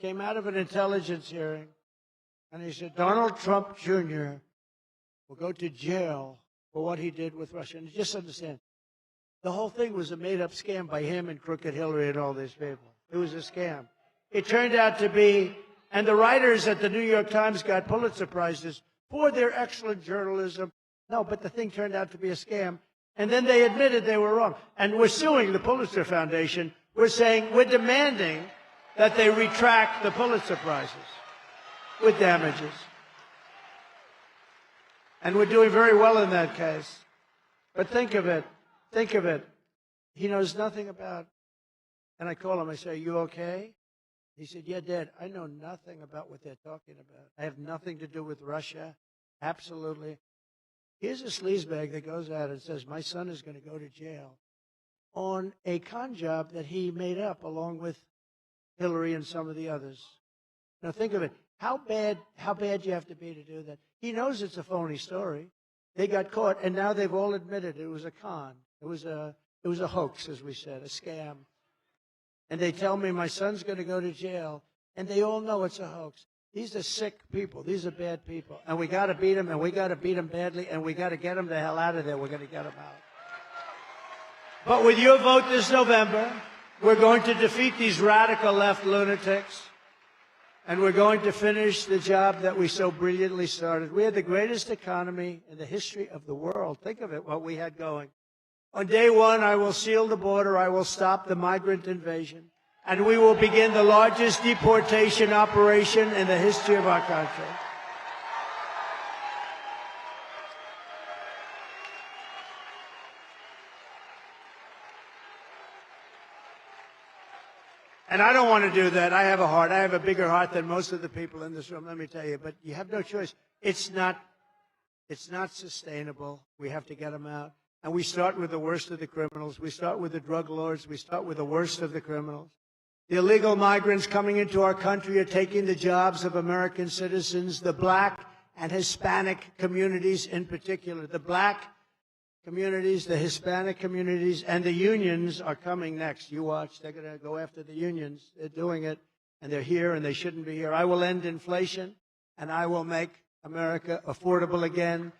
came out of an intelligence hearing, and he said, Donald Trump Jr. will go to jail for what he did with Russia. And just understand, the whole thing was a made-up scam by him and Crooked Hillary and all these people. It was a scam. It turned out to be, and the writers at the New York Times got Pulitzer Prizes for their excellent journalism. No, but the thing turned out to be a scam. And then they admitted they were wrong. And we're suing the Pulitzer Foundation. We're saying, we're demanding that they retract the Pulitzer Prizes with damages. And we're doing very well in that case. But think of it. Think of it. He knows nothing about. And I call him, I say, are you okay? He said, yeah, Dad, I know nothing about what they're talking about. I have nothing to do with Russia. Absolutely. Here's a sleazebag that goes out and says, my son is going to go to jail on a con job that he made up along with Hillary and some of the others. Now think of it. How bad you have to be to do that? He knows it's a phony story. They got caught, and now they've all admitted it was a con. It was a hoax, as we said, a scam. And they tell me my son's going to go to jail, and they all know it's a hoax. These are sick people. These are bad people. And we got to beat them, and we got to beat them badly, and we got to get them the hell out of there. We're going to get them out. But with your vote this November, we're going to defeat these radical left lunatics, and we're going to finish the job that we so brilliantly started. We had the greatest economy in the history of the world. Think of it, what we had going. On day one, I will seal the border. I will stop the migrant invasion. And we will begin the largest deportation operation in the history of our country. And I don't want to do that. I have a heart. I have a bigger heart than most of the people in this room, let me tell you. But you have no choice. It's not sustainable. We have to get them out. And we start with the worst of the criminals. We start with the drug lords. We start with the worst of the criminals. The illegal migrants coming into our country are taking the jobs of American citizens, the black and Hispanic communities in particular. The black communities, the Hispanic communities, and the unions are coming next. You watch. They're going to go after the unions. They're doing it, and they're here, and they shouldn't be here. I will end inflation, and I will make America affordable again.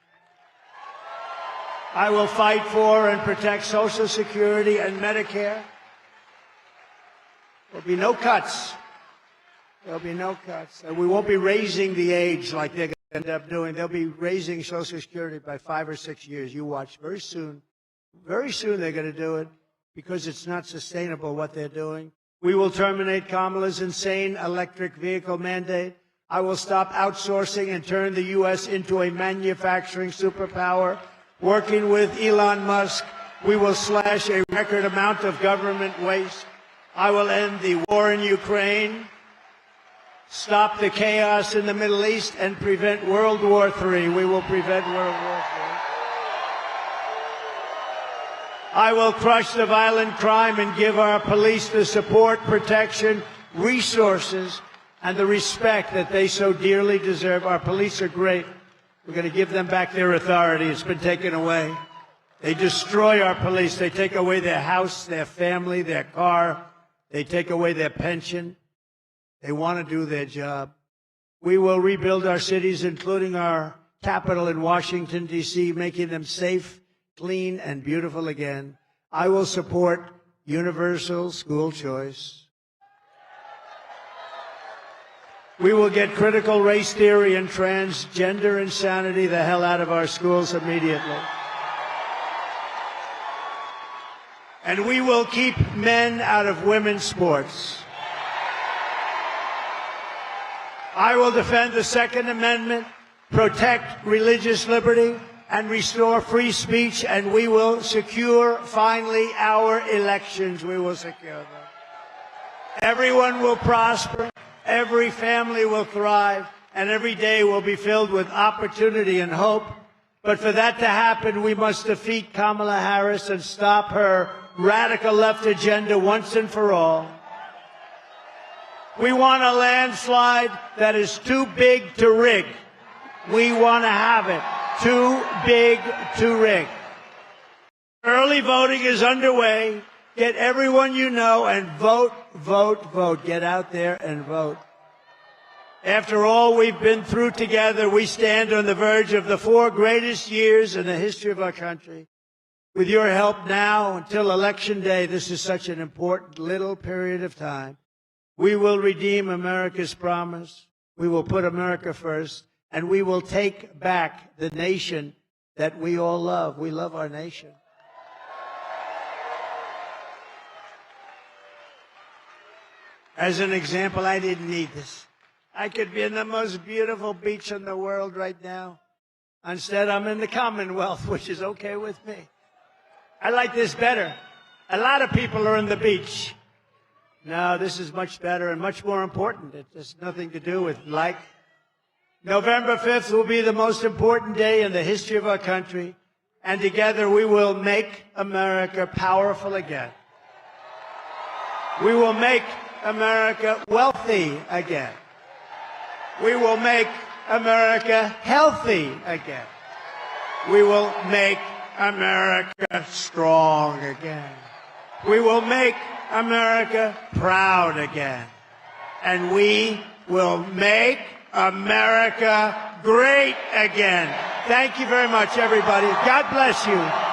I will fight for and protect Social Security and Medicare. There'll be no cuts. There'll be no cuts. And we won't be raising the age like they're going to end up doing. They'll be raising Social Security by 5 or 6 years. You watch. Very soon they're going to do it because it's not sustainable what they're doing. We will terminate Kamala's insane electric vehicle mandate. I will stop outsourcing and turn the U.S. into a manufacturing superpower. Working with Elon Musk, we will slash a record amount of government waste. I will end the war in Ukraine, stop the chaos in the Middle East, and prevent World War III. We will prevent World War III. I will crush the violent crime and give our police the support, protection, resources, and the respect that they so dearly deserve. Our police are great. We're going to give them back their authority. It's been taken away. They destroy our police. They take away their house, their family, their car. They take away their pension. They want to do their job. We will rebuild our cities, including our capital in Washington, D.C., making them safe, clean, and beautiful again. I will support universal school choice. We will get critical race theory and transgender insanity the hell out of our schools immediately. And we will keep men out of women's sports. I will defend the Second Amendment, protect religious liberty, and restore free speech, and we will secure, finally, our elections. We will secure them. Everyone will prosper, every family will thrive, and every day will be filled with opportunity and hope. But for that to happen, we must defeat Kamala Harris and stop her radical left agenda once and for all. We want a landslide that is too big to rig. We want to have it too big to rig. Early voting is underway. Get everyone you know and vote, vote, vote. Get out there and vote. After all we've been through together, we stand on the verge of the 4 greatest years in the history of our country. With your help now until Election Day, this is such an important little period of time. We will redeem America's promise. We will put America first, and we will take back the nation that we all love. We love our nation. As an example, I didn't need this. I could be in the most beautiful beach in the world right now. Instead, I'm in the Commonwealth, which is okay with me. I like this better. A lot of people are in the beach. No, this is much better and much more important. It has nothing to do with like. November 5th will be the most important day in the history of our country, and together we will make America powerful again. We will make America wealthy again. We will make America healthy again. We will make America strong again. We will make America proud again. And we will make America great again. Thank you very much, everybody. God bless you.